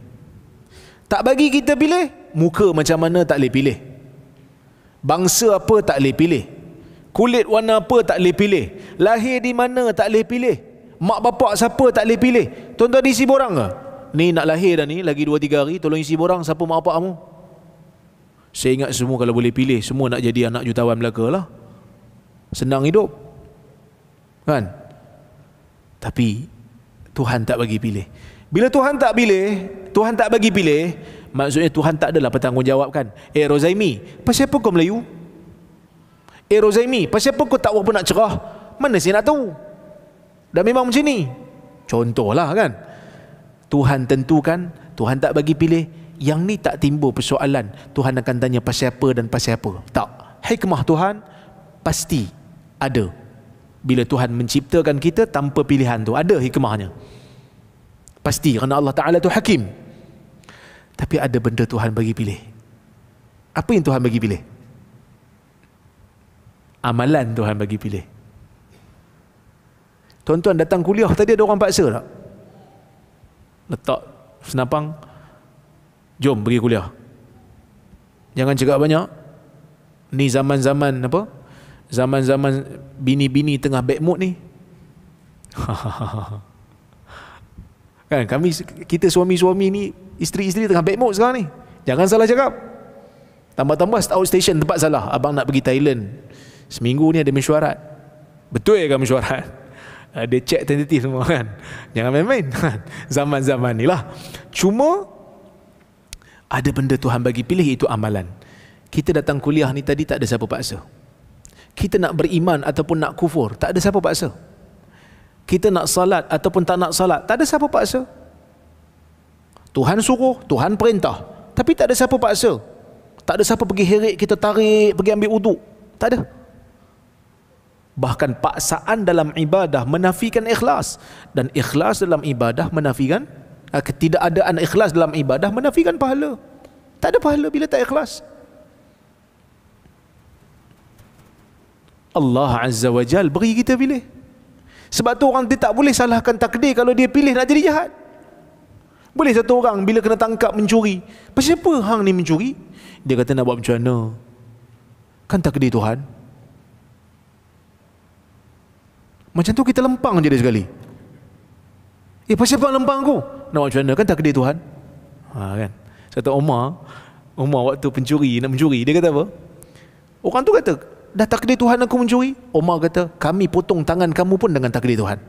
Tak bagi kita pilih, muka macam mana tak boleh pilih, bangsa apa tak boleh pilih, kulit warna apa tak boleh pilih, lahir di mana tak boleh pilih, mak bapak siapa tak boleh pilih. Tuan-tuan isi borang ke? Ni nak lahir dah ni, lagi 2-3 hari, tolong isi borang siapa mak bapak kamu. Saya ingat semua kalau boleh pilih, semua nak jadi anak jutawan Melaka lah. Senang hidup, kan? Tapi Tuhan tak bagi pilih. Bila Tuhan tak pilih, Tuhan tak bagi pilih, maksudnya Tuhan tak adalah bertanggungjawab, kan? Rozaimi, pasal apa kau Melayu? Rozaimi, pasal apa kau tak apa nak cerah? Mana saya nak tahu? Dah memang macam ni. Contohlah, kan? Tuhan tentukan, Tuhan tak bagi pilih. Yang ni tak timbul persoalan Tuhan akan tanya pasal apa dan pasal apa. Tak. Hikmah Tuhan pasti ada. Bila Tuhan menciptakan kita tanpa pilihan tu, ada hikmahnya. Pasti, kerana Allah Ta'ala tu hakim. Tapi ada benda Tuhan bagi pilih. Apa yang Tuhan bagi pilih? Amalan Tuhan bagi pilih. Tuan-tuan datang kuliah tadi, ada orang paksa tak? Letak senapang, jom pergi kuliah. Jangan cakap banyak. Ni zaman-zaman apa? Zaman-zaman bini-bini tengah bad mood ni. Kan, kita suami-suami ni, isteri-isteri tengah bad mood sekarang ni. Jangan salah cakap. Tambah-tambah outstation tempat salah. Abang nak pergi Thailand, seminggu ni ada mesyuarat. Betul kan mesyuarat? Dia cek tentatif semua, kan? Jangan main-main, kan? Zaman-zaman ni lah. Cuma ada benda Tuhan bagi pilih, iaitu amalan. Kita datang kuliah ni tadi, tak ada siapa paksa. Kita nak beriman ataupun nak kufur, tak ada siapa paksa. Kita nak salat ataupun tak nak salat, tak ada siapa paksa. Tuhan suruh, Tuhan perintah, tapi tak ada siapa paksa. Tak ada siapa pergi heret kita tarik, pergi ambil wuduk. Tak ada. Bahkan paksaan dalam ibadah menafikan ikhlas, dan ikhlas dalam ibadah menafikan, ketidakadaan ikhlas dalam ibadah menafikan pahala. Tak ada pahala bila tak ikhlas. Allah Azza wa Jal beri kita pilih. Sebab tu orang dia tak boleh salahkan takdir kalau dia pilih nak jadi jahat. Boleh satu orang bila kena tangkap mencuri, pasal apa hang ni mencuri? Dia kata nak buat macam mana? Kan takdir Tuhan. Macam tu kita lempang je dia sekali. Pasal apa lempang aku? Nak macam mana? Kan takdir Tuhan. Kan. Kata Umar waktu nak mencuri, dia kata apa? Orang tu kata, dah takdir Tuhan aku mencuri. Umar kata, kami potong tangan kamu pun dengan takdir Tuhan.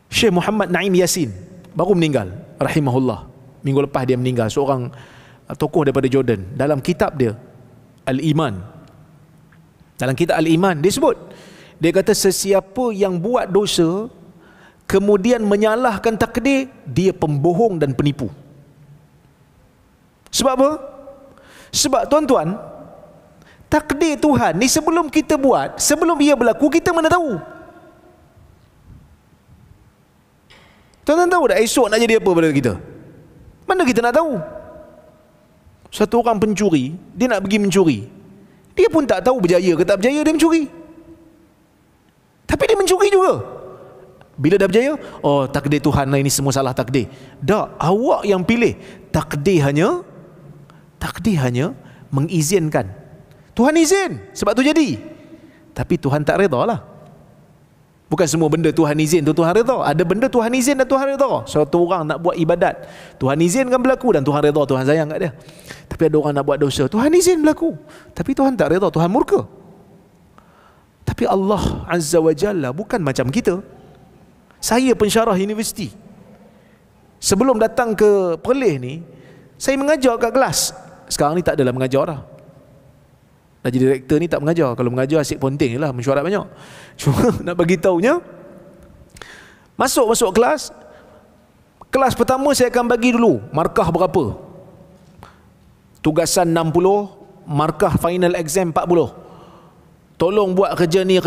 Syekh Muhammad Naim Yasin baru meninggal, rahimahullah. Minggu lepas dia meninggal, seorang tokoh daripada Jordan. Dalam kitab dia Al-Iman, dalam kitab Al-Iman dia sebut, dia kata sesiapa yang buat dosa kemudian menyalahkan takdir, dia pembohong dan penipu. Sebab apa? Sebab tuan-tuan, takdir Tuhan ni sebelum kita buat, sebelum ia berlaku, kita mana tahu? Tuan-tuan tahu tak esok nak jadi apa pada kita? Mana kita nak tahu? Satu orang pencuri, dia nak pergi mencuri, dia pun tak tahu berjaya ke tak berjaya dia mencuri, tapi dia mencuri juga. Bila dah berjaya, oh takdir Tuhan lah, ini semua salah takdir. Tak, awak yang pilih. Takdir hanya mengizinkan. Tuhan izin, sebab tu jadi. Tapi Tuhan tak reda lah. Bukan semua benda Tuhan izin tu Tuhan reda. Ada benda Tuhan izin dan Tuhan reda. Suatu orang nak buat ibadat, Tuhan izinkan berlaku dan Tuhan reda, Tuhan sayang kat dia. Tapi ada orang nak buat dosa, Tuhan izin berlaku, tapi Tuhan tak reda, Tuhan murka. Tapi Allah Azza wa Jalla bukan macam kita. Saya pensyarah universiti, sebelum datang ke Perlis ni, saya mengajar kat kelas. Sekarang ni tak adalah mengajar dah. Dah jadi direktor ni tak mengajar. Kalau mengajar asyik ponting je lah, mesyuarat banyak. Cuma nak bagi tahunya, masuk kelas. Kelas pertama saya akan bagi dulu markah berapa. Tugasan 60, markah final exam 40. Tolong buat kerja ni.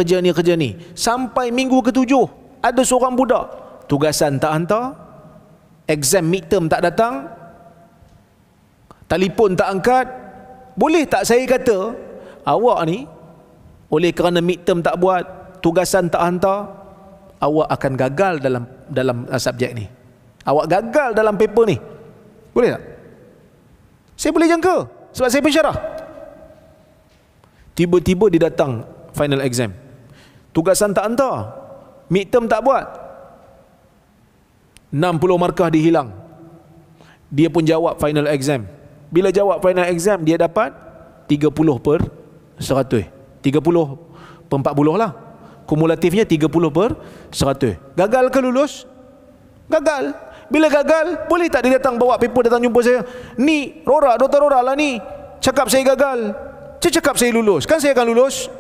Sampai minggu ke-7, ada seorang budak tugasan tak hantar, exam midterm tak datang, telefon tak angkat. Boleh tak saya kata, awak ni oleh kerana midterm tak buat, tugasan tak hantar, awak akan gagal dalam subjek ni, awak gagal dalam paper ni. Boleh tak? Saya boleh jangka, sebab saya pensyarah. Tiba-tiba dia datang final exam, tugasan tak hantar, midterm tak buat, 60 markah dihilang. Dia pun jawab final exam. Bila jawab final exam, dia dapat 30/100. 30/40 lah. Kumulatifnya 30/100. Gagal ke lulus? Gagal. Bila gagal, boleh tak dia datang bawa paper, datang jumpa saya? Ni Rora, Dr. Rora lah ni, cakap saya gagal. Saya cakap saya lulus. Kan saya akan lulus?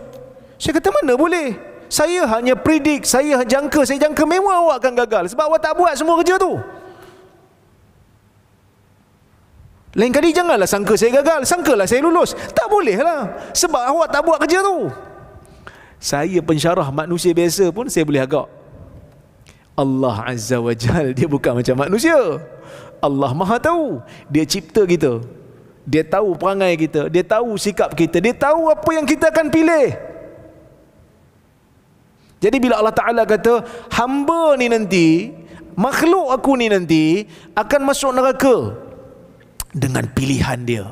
Saya kata mana boleh. Saya hanya predict, saya jangka memang awak akan gagal sebab awak tak buat semua kerja tu. Lain kali janganlah sangka saya gagal, sangkalah saya lulus. Tak boleh lah, sebab awak tak buat kerja tu. Saya pensyarah manusia biasa pun saya boleh agak. Allah Azza wa Jal, dia bukan macam manusia. Allah Maha tahu. Dia cipta kita, dia tahu perangai kita, dia tahu sikap kita, dia tahu apa yang kita akan pilih. Jadi bila Allah Ta'ala kata, hamba ni nanti, makhluk aku ni nanti akan masuk neraka dengan pilihan dia.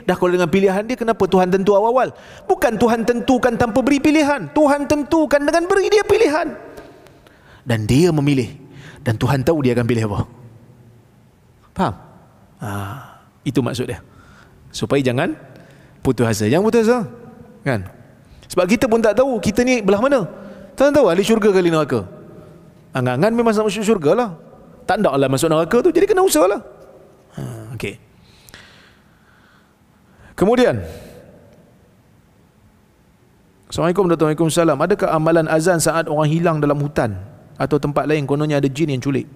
Dah kalau dengan pilihan dia, kenapa Tuhan tentu awal-awal? Bukan Tuhan tentukan tanpa beri pilihan. Tuhan tentukan dengan beri dia pilihan. Dan dia memilih. Dan Tuhan tahu dia akan pilih apa. Faham? Itu maksud dia. Supaya jangan putus asa. Jangan putus asa, kan? Sebab kita pun tak tahu kita ni belah mana. Tuan tahu ahli syurga ke ahli neraka? Angan-angan memang masuk syurga lah. Tak nak lah masuk neraka tu, jadi kena usaha lah. Okay. Kemudian, Assalamualaikum warahmatullahi wabarakatuh. Adakah amalan azan saat orang hilang dalam hutan atau tempat lain kononnya ada jin yang culik?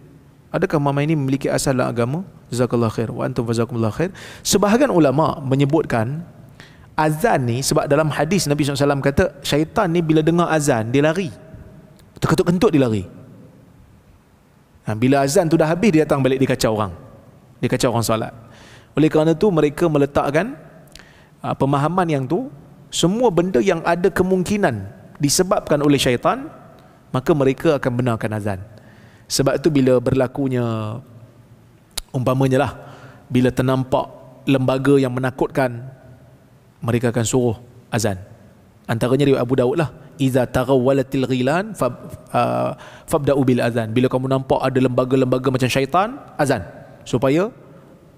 Adakah mama ini memiliki asal dalam agama? Jazakallah khair wa antum jazakumullah khair. Sebahagian ulama menyebutkan azan ni sebab dalam hadis Nabi SAW kata syaitan ni bila dengar azan dia lari, terkentut-kentut dia lari. Bila azan tu dah habis, dia datang balik, dia kacau orang solat. Oleh kerana tu mereka meletakkan pemahaman yang tu, semua benda yang ada kemungkinan disebabkan oleh syaitan, maka mereka akan benarkan azan. Sebab tu bila berlakunya, umpamanya lah, bila ternampak lembaga yang menakutkan, mereka akan suruh azan. Antaranya riwayat Abu Daud lah, iza taghawwalatil ghilan fabda'u bil azan. Bila kamu nampak ada lembaga-lembaga macam syaitan, azan supaya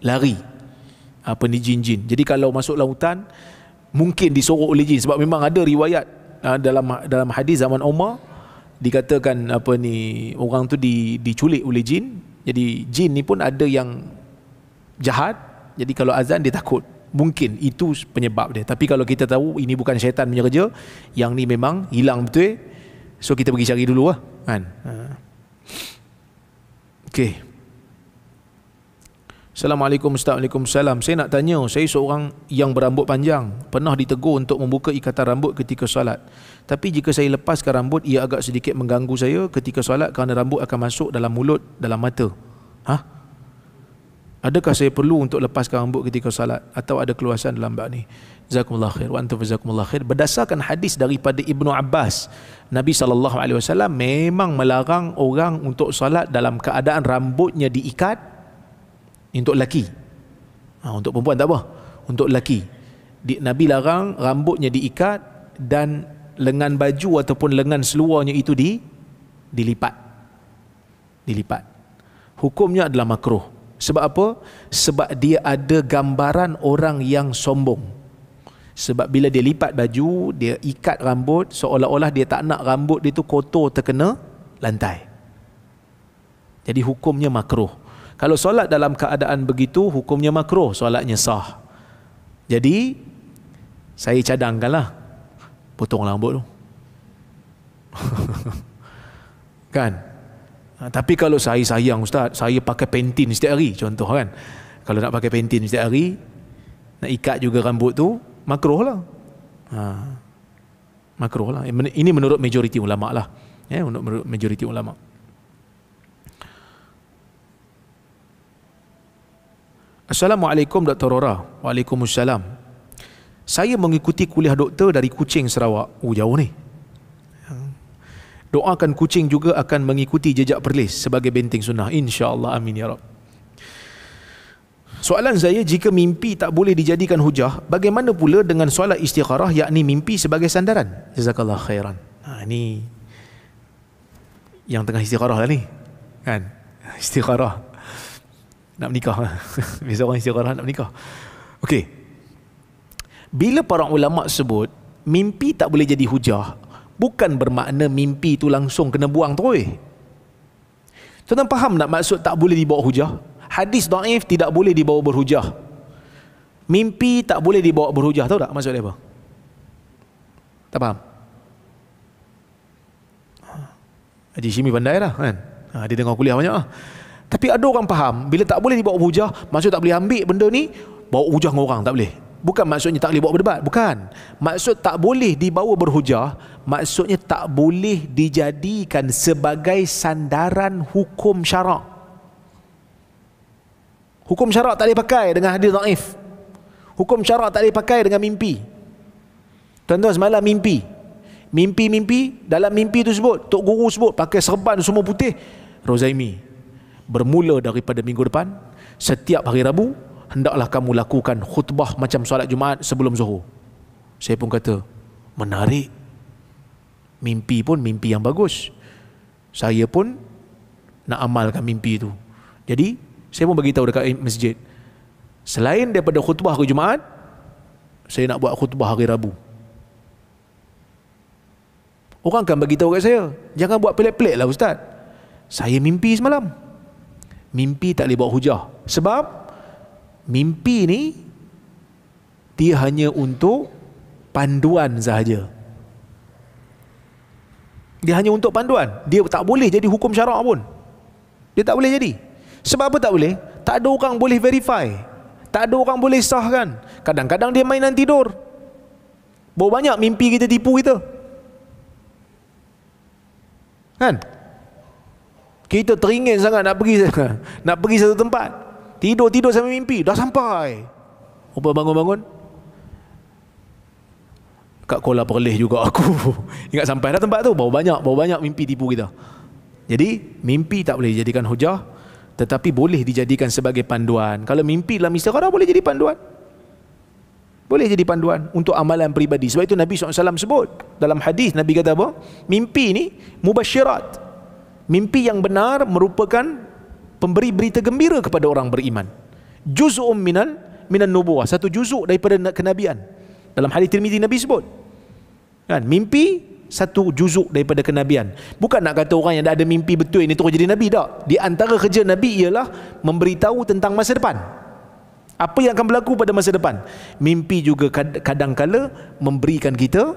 lari apa ni jin-jin. Jadi kalau masuk lautan mungkin disuruh oleh jin, sebab memang ada riwayat dalam hadis zaman Umar dikatakan apa ni, orang tu diculik oleh jin. Jadi jin ni pun ada yang jahat, jadi kalau azan dia takut. Mungkin itu penyebab dia. Tapi kalau kita tahu ini bukan syaitan punya kerja, yang ni memang hilang betul, so kita pergi cari dulu lah kan. Okey. Assalamualaikum. Waalaikumsalam. Saya nak tanya, saya seorang yang berambut panjang, pernah ditegur untuk membuka ikatan rambut ketika solat. Tapi jika saya lepaskan rambut, ia agak sedikit mengganggu saya ketika solat kerana rambut akan masuk dalam mulut, dalam mata. Adakah saya perlu untuk lepaskan rambut ketika salat atau ada keluasan dalam bab ni? Jazakumullah khair wa antum jazakumullah khair. Berdasarkan hadis daripada Ibnu Abbas, Nabi SAW memang melarang orang untuk salat dalam keadaan rambutnya diikat. Untuk lelaki, untuk perempuan tak apa. Untuk lelaki Nabi larang rambutnya diikat dan lengan baju ataupun lengan seluarnya itu dilipat. Hukumnya adalah makruh. Sebab apa? Sebab dia ada gambaran orang yang sombong. Sebab bila dia lipat baju, dia ikat rambut, seolah-olah dia tak nak rambut dia tu kotor terkena lantai. Jadi hukumnya makruh. Kalau solat dalam keadaan begitu, hukumnya makruh, solatnya sah. Jadi saya cadangkanlah, potong rambut tu. Kan? Tapi kalau saya sayang ustaz, saya pakai Pantene setiap hari contoh kan. Kalau nak pakai Pantene setiap hari, nak ikat juga rambut tu, makruh lah. Makruh lah. Ini menurut majoriti ulama lah. Menurut majoriti ulama. Assalamualaikum Dr. Rora. Waalaikumsalam. Saya mengikuti kuliah doktor dari Kuching, Sarawak. Jauh ni. Doakan Kuching juga akan mengikuti jejak Perlis sebagai benteng sunnah, insya-Allah, amin ya Rabb. Soalan saya, jika mimpi tak boleh dijadikan hujah, bagaimana pula dengan solat istikharah, yakni mimpi sebagai sandaran? Jazakallah khairan. Ini yang tengah istikharah lah ni kan, istikharah nak menikah. Biasa orang istikharah nak menikah. Okey, bila para ulama sebut mimpi tak boleh jadi hujah, bukan bermakna mimpi itu langsung kena buang terus. Tuan-tuan faham tak maksud tak boleh dibawa hujah? Hadis dhaif tidak boleh dibawa berhujah. Mimpi tak boleh dibawa berhujah. Tahu tak maksud dia apa? Tak faham? Haji Shimi pandai lah kan? Dia tengok kuliah banyak lah. Tapi ada orang faham, bila tak boleh dibawa berhujah, maksud tak boleh ambil benda ni, bawa hujah dengan orang, tak boleh. Bukan maksudnya tak boleh bawa berdebat, bukan. Maksud tak boleh dibawa berhujah, maksudnya tak boleh dijadikan sebagai sandaran hukum syarak. Hukum syarak tak boleh pakai dengan hadis dhaif. Hukum syarak tak boleh pakai dengan mimpi. Tuan-tuan semalam mimpi, dalam mimpi tu sebut, Tok Guru sebut pakai serban semua putih. Rozaimi, bermula daripada minggu depan, setiap hari Rabu hendaklah kamu lakukan khutbah macam solat Jumaat sebelum Zuhur. Saya pun kata, menarik. Mimpi pun mimpi yang bagus. Saya pun nak amalkan mimpi itu. Jadi, saya pun bagi tahu dekat masjid, selain daripada khutbah hari Jumaat, saya nak buat khutbah hari Rabu. Orang akan bagi tahu kat saya, jangan buat pelik-pelik lah ustaz. Saya mimpi semalam. Mimpi tak boleh bawa hujah. Sebab mimpi ni dia hanya untuk panduan sahaja. Dia hanya untuk panduan. Dia tak boleh jadi hukum syarak pun. Dia tak boleh jadi. Sebab apa tak boleh? Tak ada orang boleh verify. Tak ada orang boleh sahkan. Kadang-kadang dia mainan tidur. Berapa banyak mimpi kita tipu kita? Kan? Kita teringin sangat nak pergi satu tempat. Tidur sampai mimpi, dah sampai. Rupa bangun-bangun, kat Kuala Perlis juga aku. Ingat sampai dah tempat tu. Berapa banyak mimpi tipu kita. Jadi mimpi tak boleh dijadikan hujah, tetapi boleh dijadikan sebagai panduan. Kalau mimpi dalam istikharah boleh jadi panduan. Boleh jadi panduan untuk amalan peribadi. Sebab itu Nabi SAW sebut dalam hadis, Nabi kata apa? Mimpi ni mubasyirat. Mimpi yang benar merupakan pemberi berita gembira kepada orang beriman. Juz'um minan nubuwah, satu juzuk daripada kenabian. Dalam hadis Tirmizi Nabi sebut. Kan, mimpi satu juzuk daripada kenabian. Bukan nak kata orang yang dah ada mimpi betul ini terus jadi nabi, tak. Di antara kerja nabi ialah memberitahu tentang masa depan. Apa yang akan berlaku pada masa depan. Mimpi juga kadang-kala memberikan kita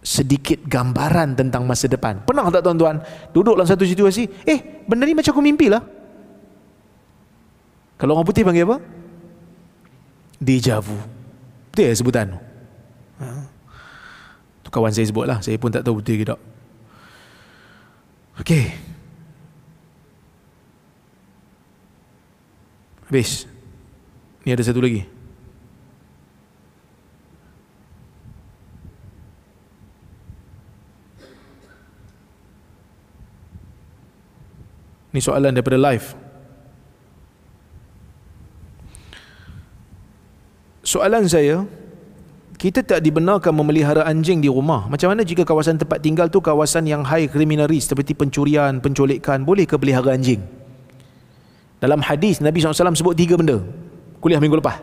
sedikit gambaran tentang masa depan. Pernah tak tuan-tuan duduk dalam satu situasi, benda ni macam aku mimpi lah. Kalau orang putih panggil apa? Deja vu. Betul ya sebutan tu? Tu kawan saya sebut lah, saya pun tak tahu betul ke tak. Okey, habis. Ni ada satu lagi. Ni soalan daripada live. Soalan saya, kita tak dibenarkan memelihara anjing di rumah. Macam mana jika kawasan tempat tinggal tu kawasan yang high criminalis seperti pencurian, penculikan, boleh ke pelihara anjing? Dalam hadis Nabi SAW sebut 3 benda. Kuliah minggu lepas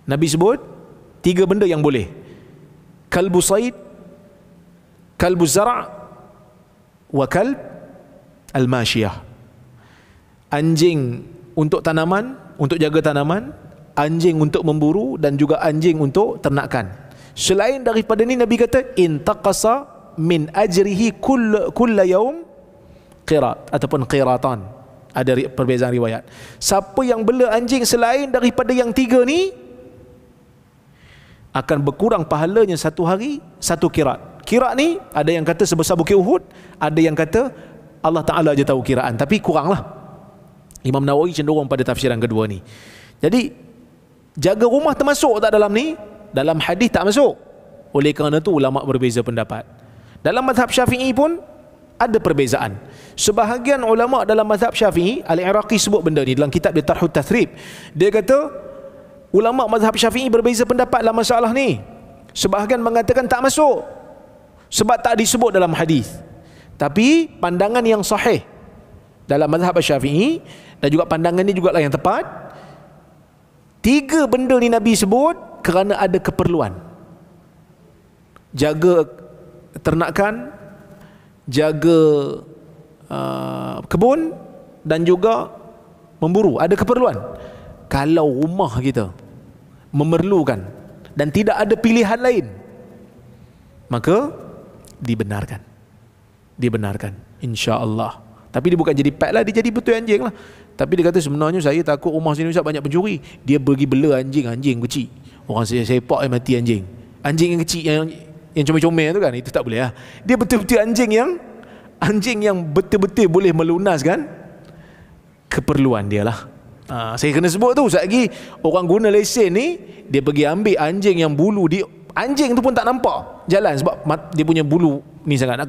Nabi sebut 3 benda yang boleh. Kalbu said, kalbu zara' wa kalb al-mashiyah. Anjing untuk tanaman, untuk jaga tanaman, anjing untuk memburu, dan juga anjing untuk ternakan. Selain daripada ni Nabi kata intaqasa min ajrihi kulla yaum qirat ataupun qiratan. Ada perbezaan riwayat. Siapa yang bela anjing selain daripada yang 3 ni akan berkurang pahalanya satu hari 1 qirat. Qirat ni ada yang kata sebesar Bukit Uhud, ada yang kata Allah Ta'ala je tahu kiraan, tapi kuranglah. Imam Nawawi cenderung pada tafsiran kedua ni. Jadi jaga rumah termasuk tak dalam ni? Dalam hadis tak masuk. Oleh kerana tu ulama berbeza pendapat. Dalam mazhab Syafi'i pun ada perbezaan. Sebahagian ulama dalam mazhab Syafi'i, Al-Iraqi sebut benda ni dalam kitab dia Tarhut Tathrib. Dia kata ulama mazhab Syafi'i berbeza pendapat dalam masalah ni. Sebahagian mengatakan tak masuk sebab tak disebut dalam hadis. Tapi pandangan yang sahih dalam mazhab Syafi'i, dan juga pandangan ni jugalah yang tepat, 3 benda ni Nabi sebut kerana ada keperluan. Jaga ternakan, jaga kebun, dan juga memburu. Ada keperluan. Kalau rumah kita memerlukan dan tidak ada pilihan lain, maka dibenarkan. Dibenarkan, insya-Allah. Tapi dia bukan jadi pet lah, dia jadi betul anjing lah. Tapi dia kata sebenarnya saya takut rumah sini Ustaz banyak pencuri. Dia pergi bela anjing kecil. Orang saya sepak mati anjing. Anjing yang kecil yang comel-comel tu kan, itu tak boleh lah. Dia betul-betul anjing yang betul-betul boleh melunaskan keperluan dia lah. Saya kena sebut tu. Sekejap lagi orang guna lesen ni, dia pergi ambil anjing yang bulu dia, anjing tu pun tak nampak jalan sebab dia punya bulu ni sangat.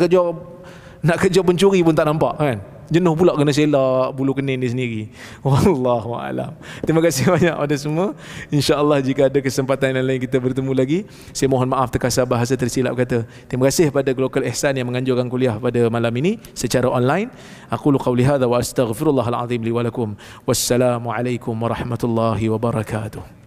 Nak kejar pencuri pun tak nampak kan. Jenuh pula kena selak bulu kening dia sendiri. Wallahu a'lam. Terima kasih banyak pada semua. InsyaAllah jika ada kesempatan yang lain kita bertemu lagi. Saya mohon maaf terkasar bahasa tersilap kata. Terima kasih pada Global Ihsan yang menganjurkan kuliah pada malam ini secara online. Aqulu qawli hadza wa astaghfirullahal azim li wa lakum. Wassalamualaikum warahmatullahi wabarakatuh.